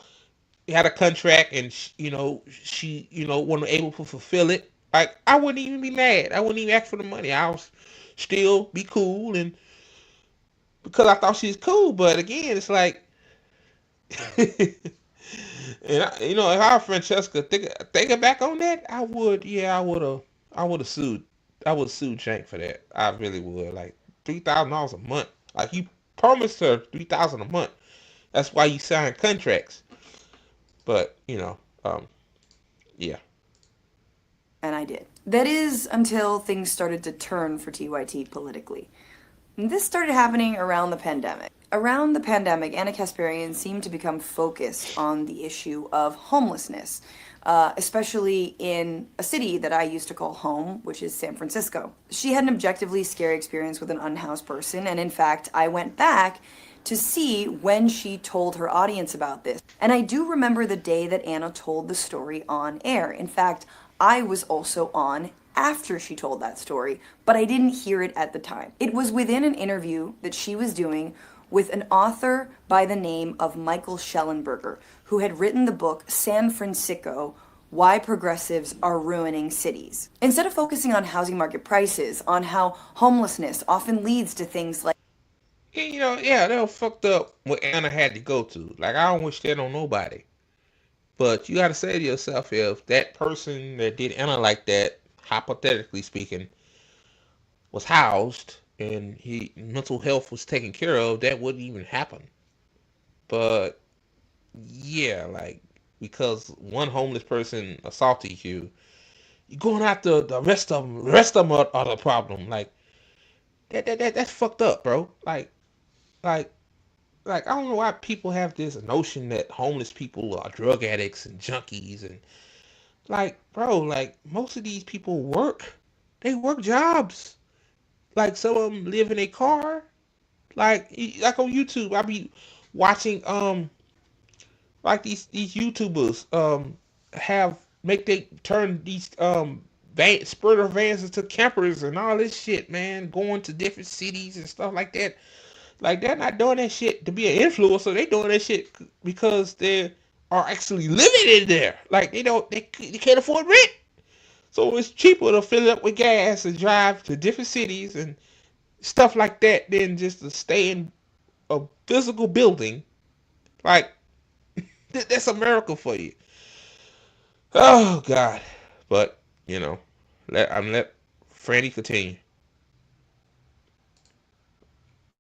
We had a contract and, she wasn't able to fulfill it. Like, I wouldn't even be mad. I wouldn't even ask for the money. I would still be cool, and because I thought she was cool. But again, it's like, and if I were Francesca, thinking back on that, I would have sued. I would sue Jank for that. I really would. Like, $3,000 a month. Like, you promised her $3,000 a month. That's why you signed contracts. But yeah. And I did. That is until things started to turn for TYT politically. And this started happening around the pandemic. Around the pandemic, Anna Kasparian seemed to become focused on the issue of homelessness, especially in a city that I used to call home, which is San Francisco. She had an objectively scary experience with an unhoused person, and in fact, I went back to see when she told her audience about this. And I do remember the day that Anna told the story on air. In fact, I was also on after she told that story, but I didn't hear it at the time. It was within an interview that she was doing with an author by the name of Michael Schellenberger, who had written the book San Francisco, Why Progressives Are Ruining Cities. Instead of focusing on housing market prices, on how homelessness often leads to things like Yeah, they were fucked up what Anna had to go to. Like, I don't wish that on nobody. But you gotta say to yourself, if that person that did Anna like that, hypothetically speaking, was housed and he mental health was taken care of, that wouldn't even happen. But yeah, like, because one homeless person assaulted you, you're going after the rest of them. The rest of them are the problem. Like that's fucked up, bro. Like like I don't know why people have this notion that homeless people are drug addicts and junkies and like, bro, like most of these people work. They work jobs. Like some of them live in a car. Like on YouTube, I be watching like these YouTubers have make they turn these splitter vans into campers and all this shit, man, going to different cities and stuff like that. Like they're not doing that shit to be an influencer. They doing that shit because they are actually living in there. Like they can't afford rent. So it's cheaper to fill it up with gas and drive to different cities and stuff like that than just to stay in a physical building. Like that's America for you. Oh God. But let Franny continue.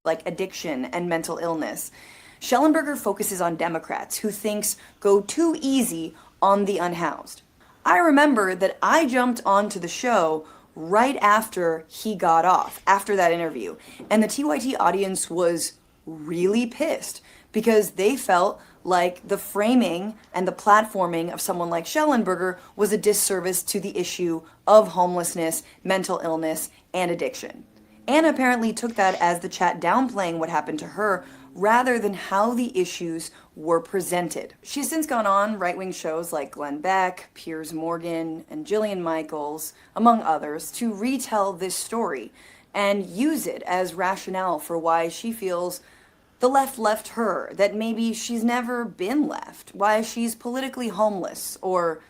like addiction and mental illness. Schellenberger focuses on Democrats who thinks go too easy on the unhoused. I remember that I jumped onto the show right after he got off, after that interview, and the TYT audience was really pissed because they felt like the framing and the platforming of someone like Schellenberger was a disservice to the issue of homelessness, mental illness, and addiction. Anna apparently took that as the chat downplaying what happened to her rather than how the issues were presented. She's since gone on right-wing shows like Glenn Beck, Piers Morgan, and Jillian Michaels, among others, to retell this story and use it as rationale for why she feels the left left her, that maybe she's never been left, why she's politically homeless, or,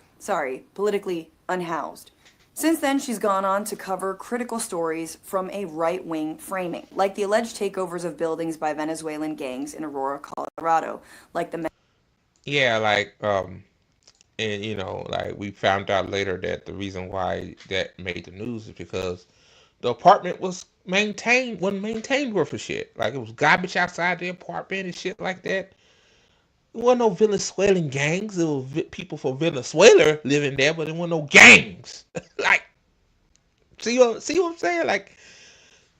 politically unhoused. Since then, she's gone on to cover critical stories from a right-wing framing, like the alleged takeovers of buildings by Venezuelan gangs in Aurora, Colorado, like the... Yeah, and like we found out later that the reason why that made the news is because the apartment wasn't maintained worth of shit. Like it was garbage outside the apartment and shit like that. There wasn't no Venezuelan gangs. There was people from Venezuela living there, but there wasn't no gangs. Like, see what I'm saying? Like,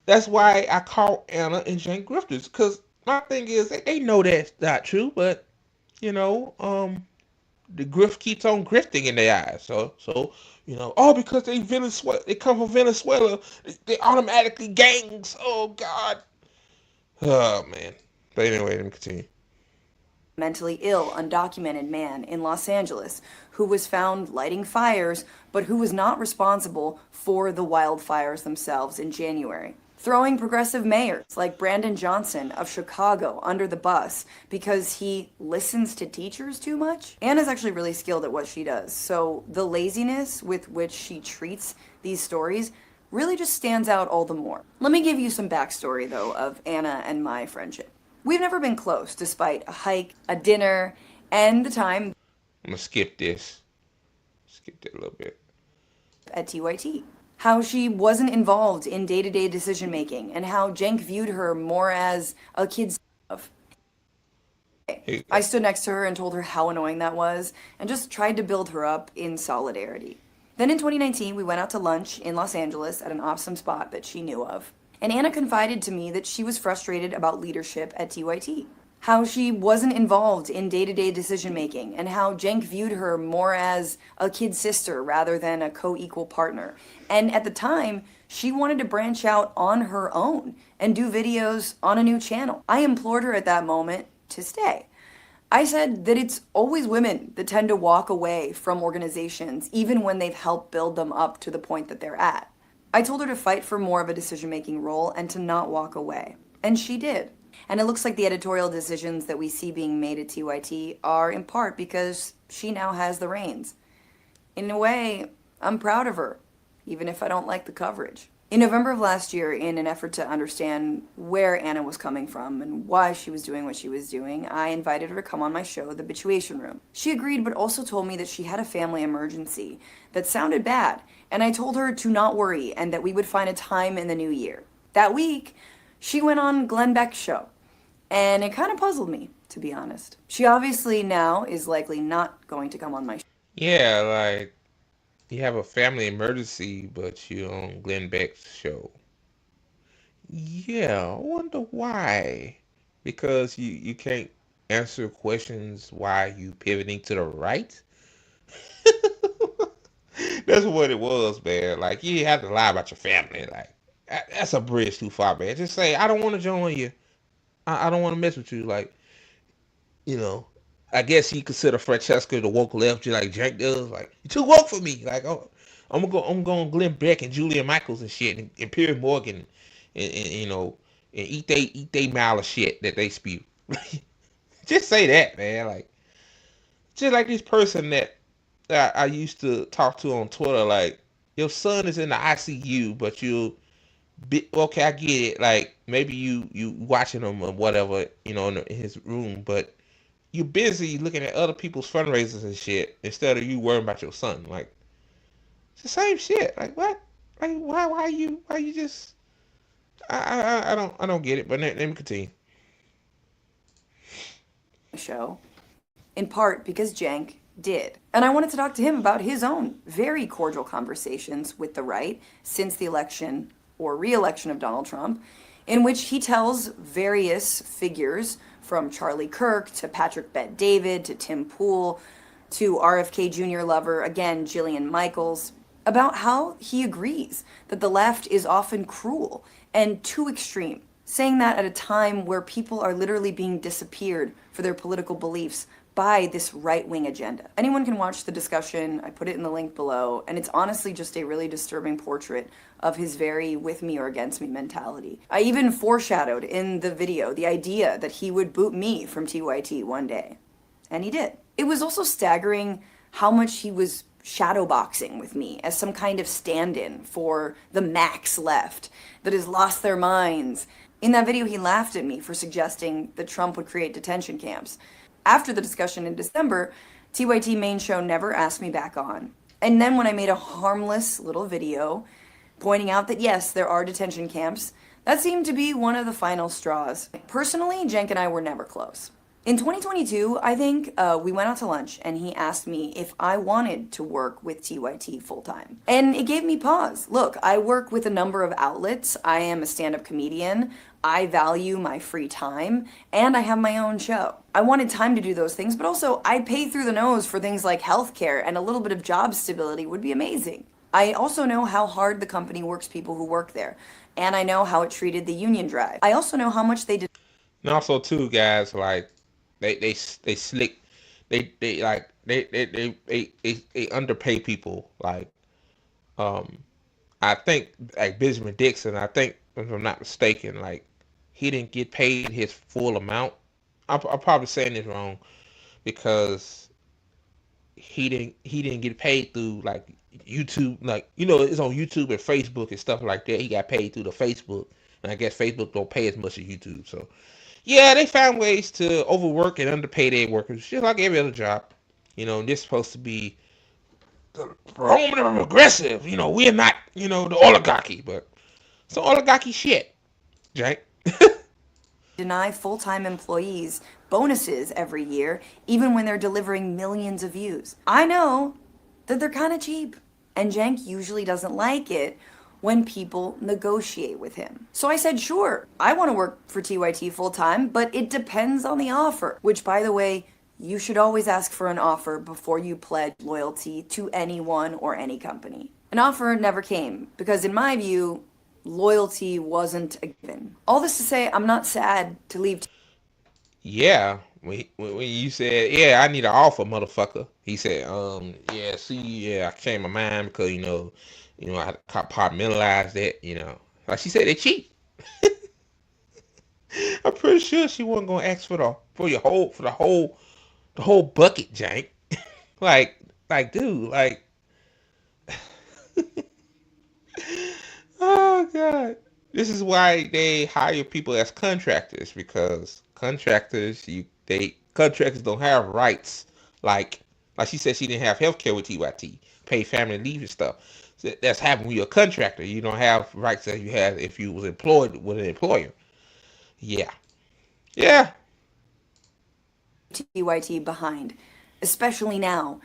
that's why I call Anna and Jane grifters. Because my thing is, they know that's not true, but, the grift keeps on grifting in their eyes. So because they come from Venezuela, they automatically gangs. Oh, God. Oh, man. But anyway, let me continue. Mentally ill, undocumented man in Los Angeles who was found lighting fires, but who was not responsible for the wildfires themselves in January. Throwing progressive mayors like Brandon Johnson of Chicago under the bus because he listens to teachers too much. Anna's actually really skilled at what she does, so the laziness with which she treats these stories really just stands out all the more. Let me give you some backstory, though, of Anna and my friendship. We've never been close, despite a hike, a dinner, and the time... I'm going to skip this. Skip that a little bit. ...at TYT. How she wasn't involved in day-to-day decision-making, and how Cenk viewed her more as a kid's... I stood next to her and told her how annoying that was, and just tried to build her up in solidarity. Then in 2019, we went out to lunch in Los Angeles at an awesome spot that she knew of. And Anna confided to me that she was frustrated about leadership at TYT. How she wasn't involved in day-to-day decision-making, and how Cenk viewed her more as a kid sister rather than a co-equal partner. And at the time, she wanted to branch out on her own and do videos on a new channel. I implored her at that moment to stay. I said that it's always women that tend to walk away from organizations, even when they've helped build them up to the point that they're at. I told her to fight for more of a decision-making role and to not walk away. And she did. And it looks like the editorial decisions that we see being made at TYT are in part because she now has the reins. In a way, I'm proud of her, even if I don't like the coverage. In November of last year, in an effort to understand where Anna was coming from and why she was doing what she was doing, I invited her to come on my show, The Bituation Room. She agreed, but also told me that she had a family emergency that sounded bad, and I told her to not worry and that we would find a time in the new year. That week, she went on Glenn Beck's show, and it kind of puzzled me, to be honest. She obviously now is likely not going to come on my show. Yeah, like you have a family emergency, but you're on Glenn Beck's show. Yeah, I wonder why. Because you can't answer questions why you pivoting to the right? That's what it was, man. Like you have to lie about your family. Like that's a bridge too far, man. Just say I don't want to join you. I don't want to mess with you. Like you know, I guess you consider Francesca the woke left, just like Jake does. Like you too woke for me. Like oh, I'm going Glenn Beck and Julian Michaels and shit and Piers Morgan and you know and eat they mile of shit that they spew. Just say that, man. Like just like this person that I used to talk to on Twitter. Like your son is in the ICU, but you okay, I get it. Like maybe you watching him or whatever, you know, in his room, but you busy looking at other people's fundraisers and shit instead of you worrying about your son. Like it's the same shit. Like what? Like why you just I don't get it. But let me continue. Show, in part because Cenk did. And I wanted to talk to him about his own very cordial conversations with the right since the election or re-election of Donald Trump, in which he tells various figures from Charlie Kirk to Patrick Bet-David to Tim Pool to RFK Jr. lover, again, Jillian Michaels, about how he agrees that the left is often cruel and too extreme, saying that at a time where people are literally being disappeared for their political beliefs by this right-wing agenda. Anyone can watch the discussion. I put it in the link below, and it's honestly just a really disturbing portrait of his very with me or against me mentality. I even foreshadowed in the video the idea that he would boot me from TYT one day, and he did. It was also staggering how much he was shadowboxing with me as some kind of stand-in for the max left that has lost their minds. In that video, he laughed at me for suggesting that Trump would create detention camps. After the discussion in December, TYT main show never asked me back on. And then when I made a harmless little video pointing out that yes, there are detention camps, that seemed to be one of the final straws. Personally, Cenk and I were never close. In 2022, I think we went out to lunch and he asked me if I wanted to work with TYT full-time. And it gave me pause. Look, I work with a number of outlets. I am a stand-up comedian. I value my free time, and I have my own show. I wanted time to do those things, but also I pay through the nose for things like healthcare, and a little bit of job stability would be amazing. I also know how hard the company works people who work there, and I know how it treated the union drive. I also know how much they did. And also too, guys, like they slick, they underpay people. Like I think like Benjamin Dixon, I think if I'm not mistaken, like he didn't get paid his full amount. I'm probably saying this wrong because he didn't get paid through like YouTube, like you know it's on YouTube and Facebook and stuff like that. He got paid through the Facebook, and I guess Facebook don't pay as much as YouTube. So yeah, they found ways to overwork and underpay their workers, just like every other job. You know, this is supposed to be the Roman and progressive. You know, we're not, you know, the oligarchy, but it's oligarchy shit, Jake. Deny full-time employees bonuses every year, even when they're delivering millions of views. I know that they're kind of cheap, and Cenk usually doesn't like it when people negotiate with him. So I said, sure, I want to work for TYT full-time, but it depends on the offer, which, by the way, you should always ask for an offer before you pledge loyalty to anyone or any company. An offer never came, because in my view, loyalty wasn't a given. All this to say, I'm not sad to leave. Yeah, when you said, yeah, I need an offer, motherfucker. He said, yeah, see, yeah, I changed my mind because you know, I compartmentalized that, you know. Like she said, they cheap. I'm pretty sure she wasn't gonna ask for the whole bucket, Jank. like, dude, like, oh god. This is why they hire people as contractors, because contractors don't have rights. Like she said, she didn't have health care with TYT, pay family leave and stuff. So that's happening when you're a contractor. You don't have rights that you had if you was employed with an employer. Yeah, yeah. TYT behind, especially now,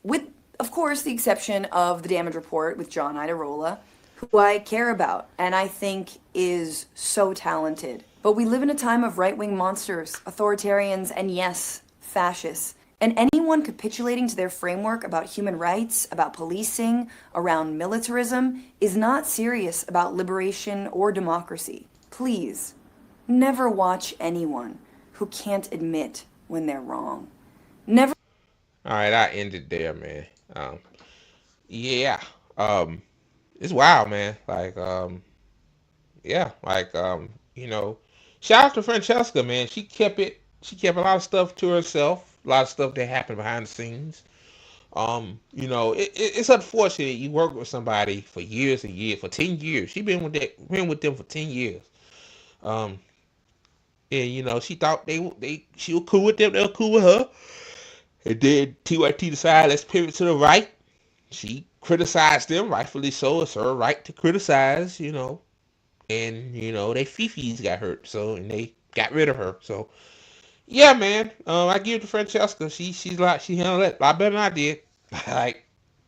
with, of course, the exception of the damage report with John Idarola, who I care about and I think is so talented. But we live in a time of right-wing monsters, authoritarians, and yes, fascists. And anyone capitulating to their framework about human rights, about policing, around militarism, is not serious about liberation or democracy. Please, never watch anyone who can't admit when they're wrong. Never. All right, I ended there, man. Yeah. Um, it's wild, man. Like, yeah, like, shout out to Francesca, man. She kept a lot of stuff to herself, a lot of stuff that happened behind the scenes. It's unfortunate you work with somebody for years and years, for 10 years. Been with them for 10 years. Um, and she thought she was cool with them, they were cool with her. And then TYT decided, let's pivot to the right. She criticized them, rightfully so. It's her right to criticize, and they fifis got hurt, so, and they got rid of her. So yeah, man, I give it to Francesca. She handled it a lot better than I did. Like,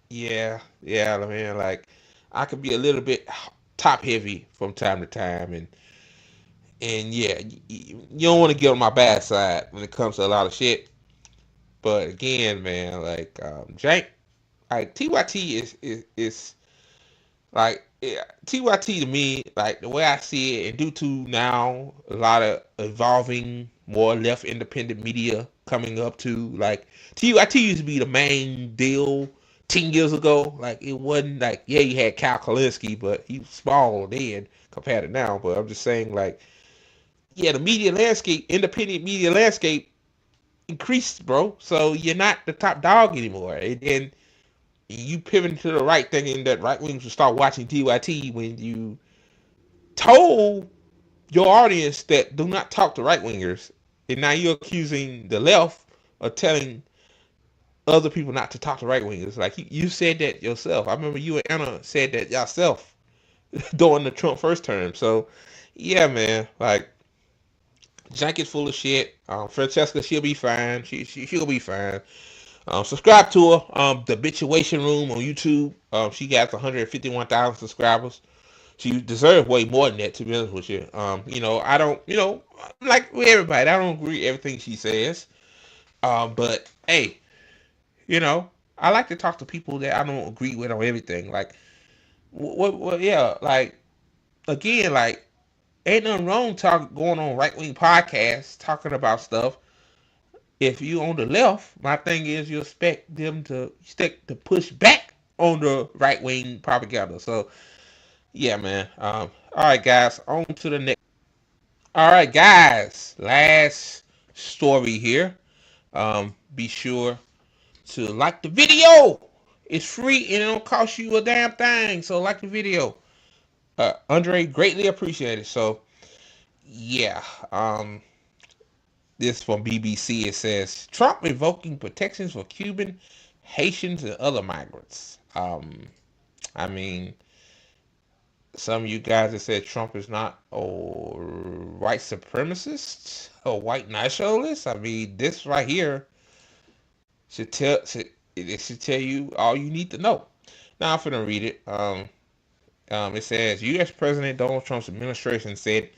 yeah, man. Like, I could be a little bit top heavy from time to time, and yeah, you don't want to get on my bad side when it comes to a lot of shit. But again, man, like, Jank, like, TYT is like, yeah, TYT to me, like, the way I see it, and due to now a lot of evolving, more left independent media coming up to, like, TYT used to be the main deal 10 years ago. Like, it wasn't like, yeah, you had Kyle Kalinske, but he was small then compared to now. But I'm just saying, like, yeah, the media landscape, independent media landscape increased, bro. So you're not the top dog anymore. And you pivoting to the right, thinking that right wings will start watching TYT when you told your audience that do not talk to right wingers, and now you're accusing the left of telling other people not to talk to right wingers. Like, you said that yourself. I remember you and Anna said that yourself during the Trump first term. So yeah, man, like, Jank is full of shit. Francesca, she'll be fine. She'll be fine. Subscribe to her. The Bitchuation Room on YouTube. She got 151,000 subscribers. She deserves way more than that, to be honest with you. I don't, like with everybody, I don't agree with everything she says. But hey, I like to talk to people that I don't agree with on everything. Like, yeah, like, again, like, ain't nothing wrong going on right wing podcasts talking about stuff. If you on the left, my thing is you expect them to push back on the right wing propaganda. So yeah, man. All right, guys, on to the next. All right, guys, last story here. Be sure to like the video. It's free and it don't cost you a damn thing. So like the video. Andre, greatly appreciated. So yeah. This from BBC. It says Trump revoking protections for Cuban, Haitians, and other migrants. I mean, some of you guys that said Trump is not a white supremacist or white nationalist. I mean, this right here it should tell you all you need to know. Now I'm gonna read it. It says U.S. President Donald Trump's administration said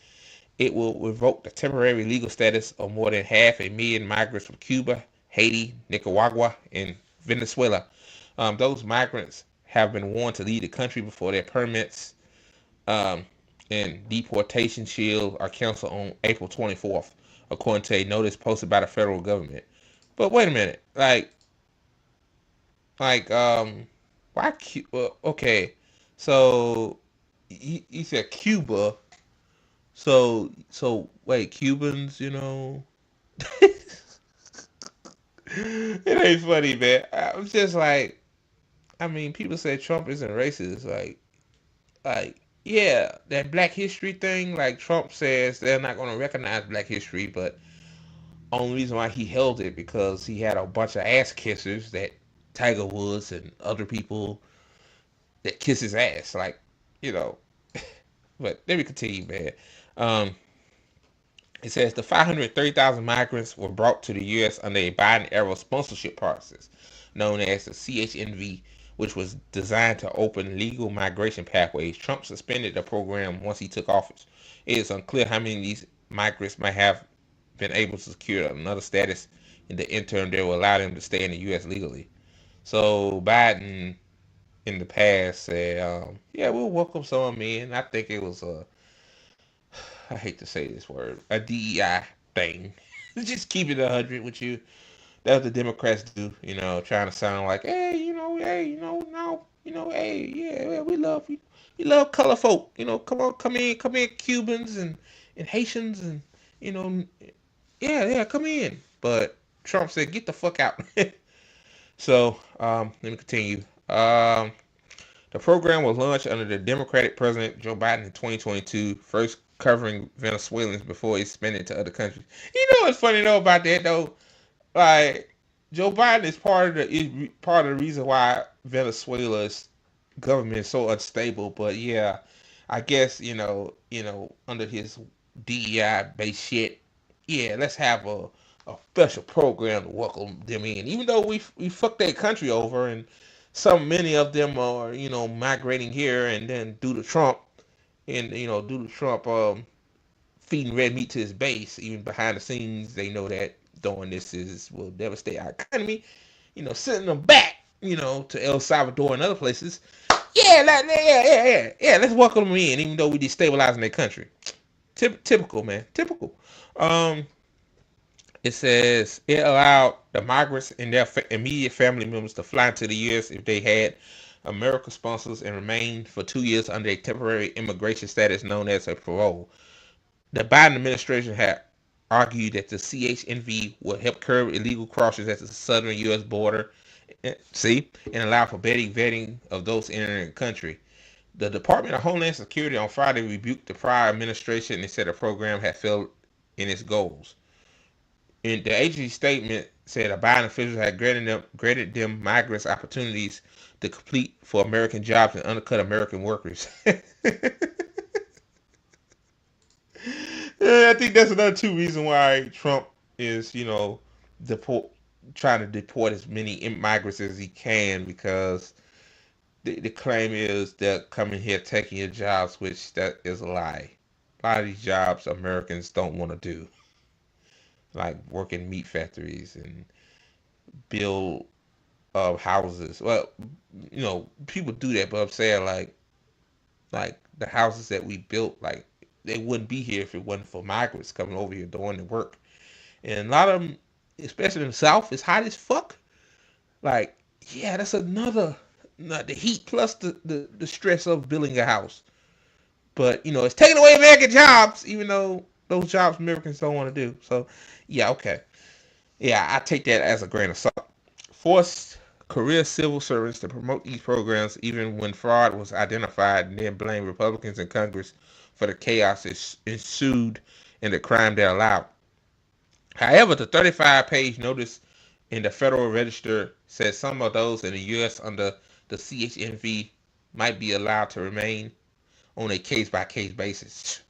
it will revoke the temporary legal status of more than 500,000 migrants from Cuba, Haiti, Nicaragua, and Venezuela. Those migrants have been warned to leave the country before their permits and deportation shield are canceled on April 24th, according to a notice posted by the federal government. But wait a minute, why Cuba? Okay, so you said Cuba. So wait, Cubans, it ain't funny, man. I'm just like, I mean, people say Trump isn't racist. Like, yeah, that Black History thing. Like Trump says, they're not going to recognize Black History, but only reason why he held it because he had a bunch of ass kissers that Tiger Woods and other people that kiss his ass. Like, you know. But let me continue, man. Um, It says the 530,000 migrants were brought to the U.S. under a Biden-era sponsorship process known as the CHNV, which was designed to open legal migration pathways. Trump suspended the program once he took office. It is unclear how many of these migrants might have been able to secure another status in the interim that will allow them to stay in the U.S. legally. So Biden in the past said, yeah, we'll welcome some of them in. I think it was I hate to say this word, a DEI thing. Just keep it 100 with you. That's what the Democrats do, trying to sound like, hey, no, hey, yeah, we love you. We love color folk. Come on, come in, Cubans and Haitians and, you know, yeah, come in. But Trump said, get the fuck out. So, let me continue. The program was launched under the Democratic President Joe Biden in 2022, first covering Venezuelans before expanded to other countries. You know what's funny though about that though? Like Joe Biden is part of the reason why Venezuela's government is so unstable. But yeah, I guess under his DEI based shit, yeah, let's have a special program to welcome them in. Even though we fucked that country over and many of them are migrating here and then due to Trump feeding red meat to his base, even behind the scenes they know that doing this will devastate our economy, sending them back to El Salvador and other places. Yeah, let's welcome them in even though we destabilizing their country. Typical, man, typical. um it says it allowed the migrants and their immediate family members to fly into the U.S. if they had American sponsors and remain for 2 years under a temporary immigration status known as a parole. The Biden administration had argued that the CHNV would help curb illegal crossings at the southern U.S. border, and allow for better vetting of those entering the country. The Department of Homeland Security on Friday rebuked the prior administration and said the program had failed in its goals. In the agency statement said a Biden officials had granted them migrants opportunities to compete for American jobs and undercut American workers. Yeah, I think that's another two reason why Trump is, deport trying to deport as many migrants as he can because the claim is they're coming here taking your jobs, which that is a lie. A lot of these jobs Americans don't want to do, like work in meat factories and build houses. Well, people do that, but I'm saying like the houses that we built, like they wouldn't be here if it wasn't for migrants coming over here doing the work. And a lot of them, especially in the South, is hot as fuck. Like, yeah, that's another not the heat plus the stress of building a house. But it's taking away American jobs, even though those jobs Americans don't want to do. So, yeah, okay. Yeah, I take that as a grain of salt. Forced career civil servants to promote these programs even when fraud was identified and then blame Republicans in Congress for the chaos that ensued and the crime they allowed. However, the 35-page notice in the Federal Register says some of those in the U.S. under the CHNV might be allowed to remain on a case-by-case basis.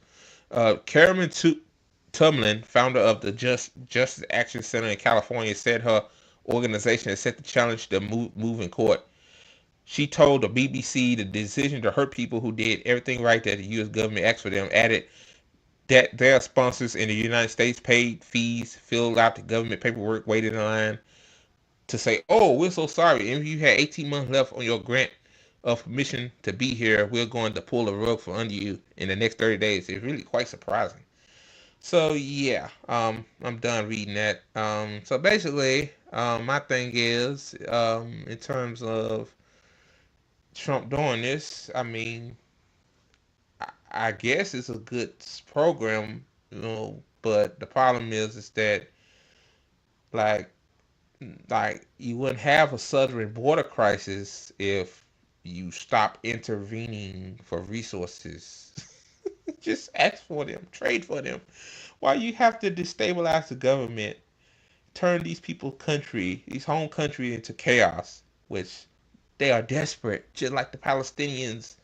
Karen Tumlin, founder of the Justice Action Center in California, said her organization is set to challenge the move in court. She told the BBC the decision to hurt people who did everything right that the U.S. government asked for them, added that their sponsors in the United States paid fees, filled out the government paperwork, waited in line to say, oh, we're so sorry. If you had 18 months left on your grant of permission to be here, we're going to pull the rug from under you in the next 30 days. It's really quite surprising. So yeah, I'm done reading that. So basically, my thing is, in terms of Trump doing this, I mean, I guess it's a good program, but the problem is that like you wouldn't have a southern border crisis if you stop intervening for resources. Just ask for them, trade for them. Why you have to destabilize the government, turn these people's country, these home country into chaos, which they are desperate, just like the Palestinians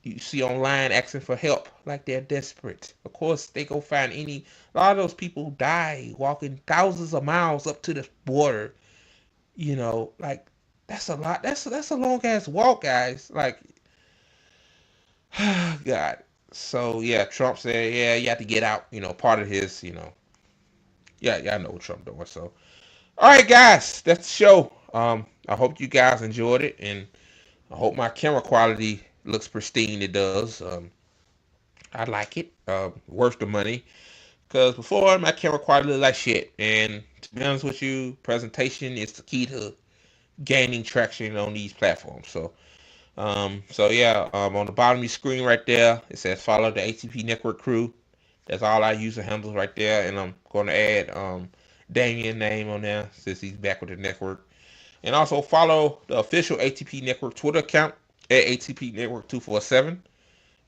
you see online asking for help, like they're desperate. Of course, they go find a lot of those people die walking thousands of miles up to the border. Like that's a lot. That's a long ass walk, guys. Like, God. So yeah, Trump said, yeah, you have to get out. Part of his, yeah, y'all know what Trump doing. So, all right, guys, that's the show. I hope you guys enjoyed it, and I hope my camera quality looks pristine. It does. I like it. Worth the money. Because before, my camera quality looked like shit. And to be honest with you, presentation is the key to gaining traction on these platforms. On the bottom of your screen right there, it says follow the ATP Network crew. That's all I use to handle right there. And I'm going to add Damien's name on there since he's back with the network. And also follow the official ATP Network Twitter account at ATP Network 247.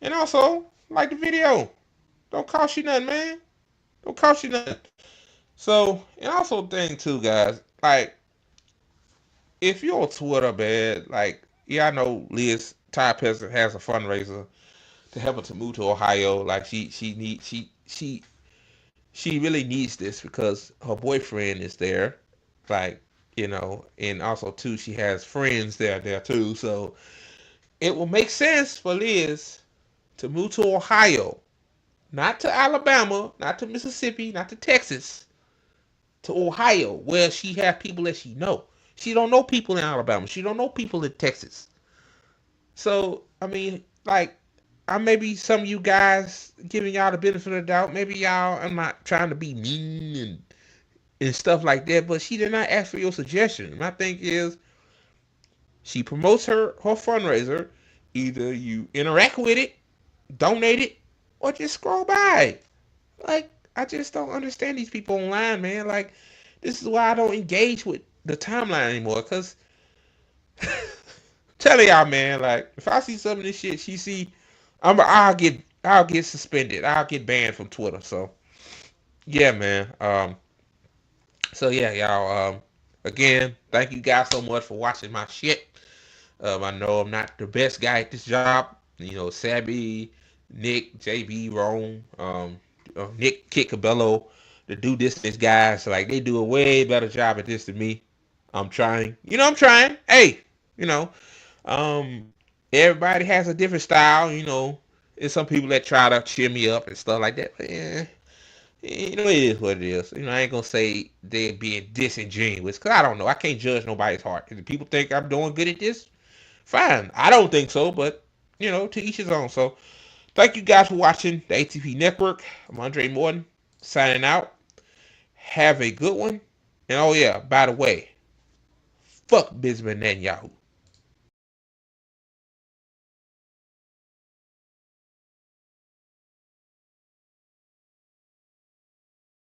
And also like the video. Don't cost you nothing, man. Don't cost you nothing. So, and also thing too, guys, like if you're on Twitter, man, like I know Liz Ty Peasant has a fundraiser to help her to move to Ohio. Like she really needs this because her boyfriend is there. Like, and also too she has friends there too. So it will make sense for Liz to move to Ohio. Not to Alabama, not to Mississippi, not to Texas, to Ohio, where she have people that she know. She don't know people in Alabama. She don't know people in Texas. So, I mean, like, I maybe some of you guys giving y'all the benefit of the doubt. Maybe y'all, I'm not trying to be mean and stuff like that, but she did not ask for your suggestion. My thing is, she promotes her fundraiser. Either you interact with it, donate it, or just scroll by. Like, I just don't understand these people online, man. Like, this is why I don't engage with the timeline anymore. Cause telling y'all, man, like if I see some of this shit she see, I'll get suspended. I'll get banned from Twitter. So yeah, man. So yeah, y'all. Again, thank you guys so much for watching my shit. I know I'm not the best guy at this job. Sabby, Nick, JB, Rome, Nick, Kit Cabello, the do this guys, like they do a way better job at this than me. I'm trying. I'm trying. Hey, you know, everybody has a different style. There's some people that try to cheer me up and stuff like that. But yeah, it is what it is. I ain't gonna say they're being disingenuous because I don't know. I can't judge nobody's heart. If people think I'm doing good at this, fine. I don't think so, but to each his own. So thank you guys for watching the ATP Network. I'm Andre Morton, signing out. Have a good one. And oh yeah, by the way, fuck Bisman Netanyahu.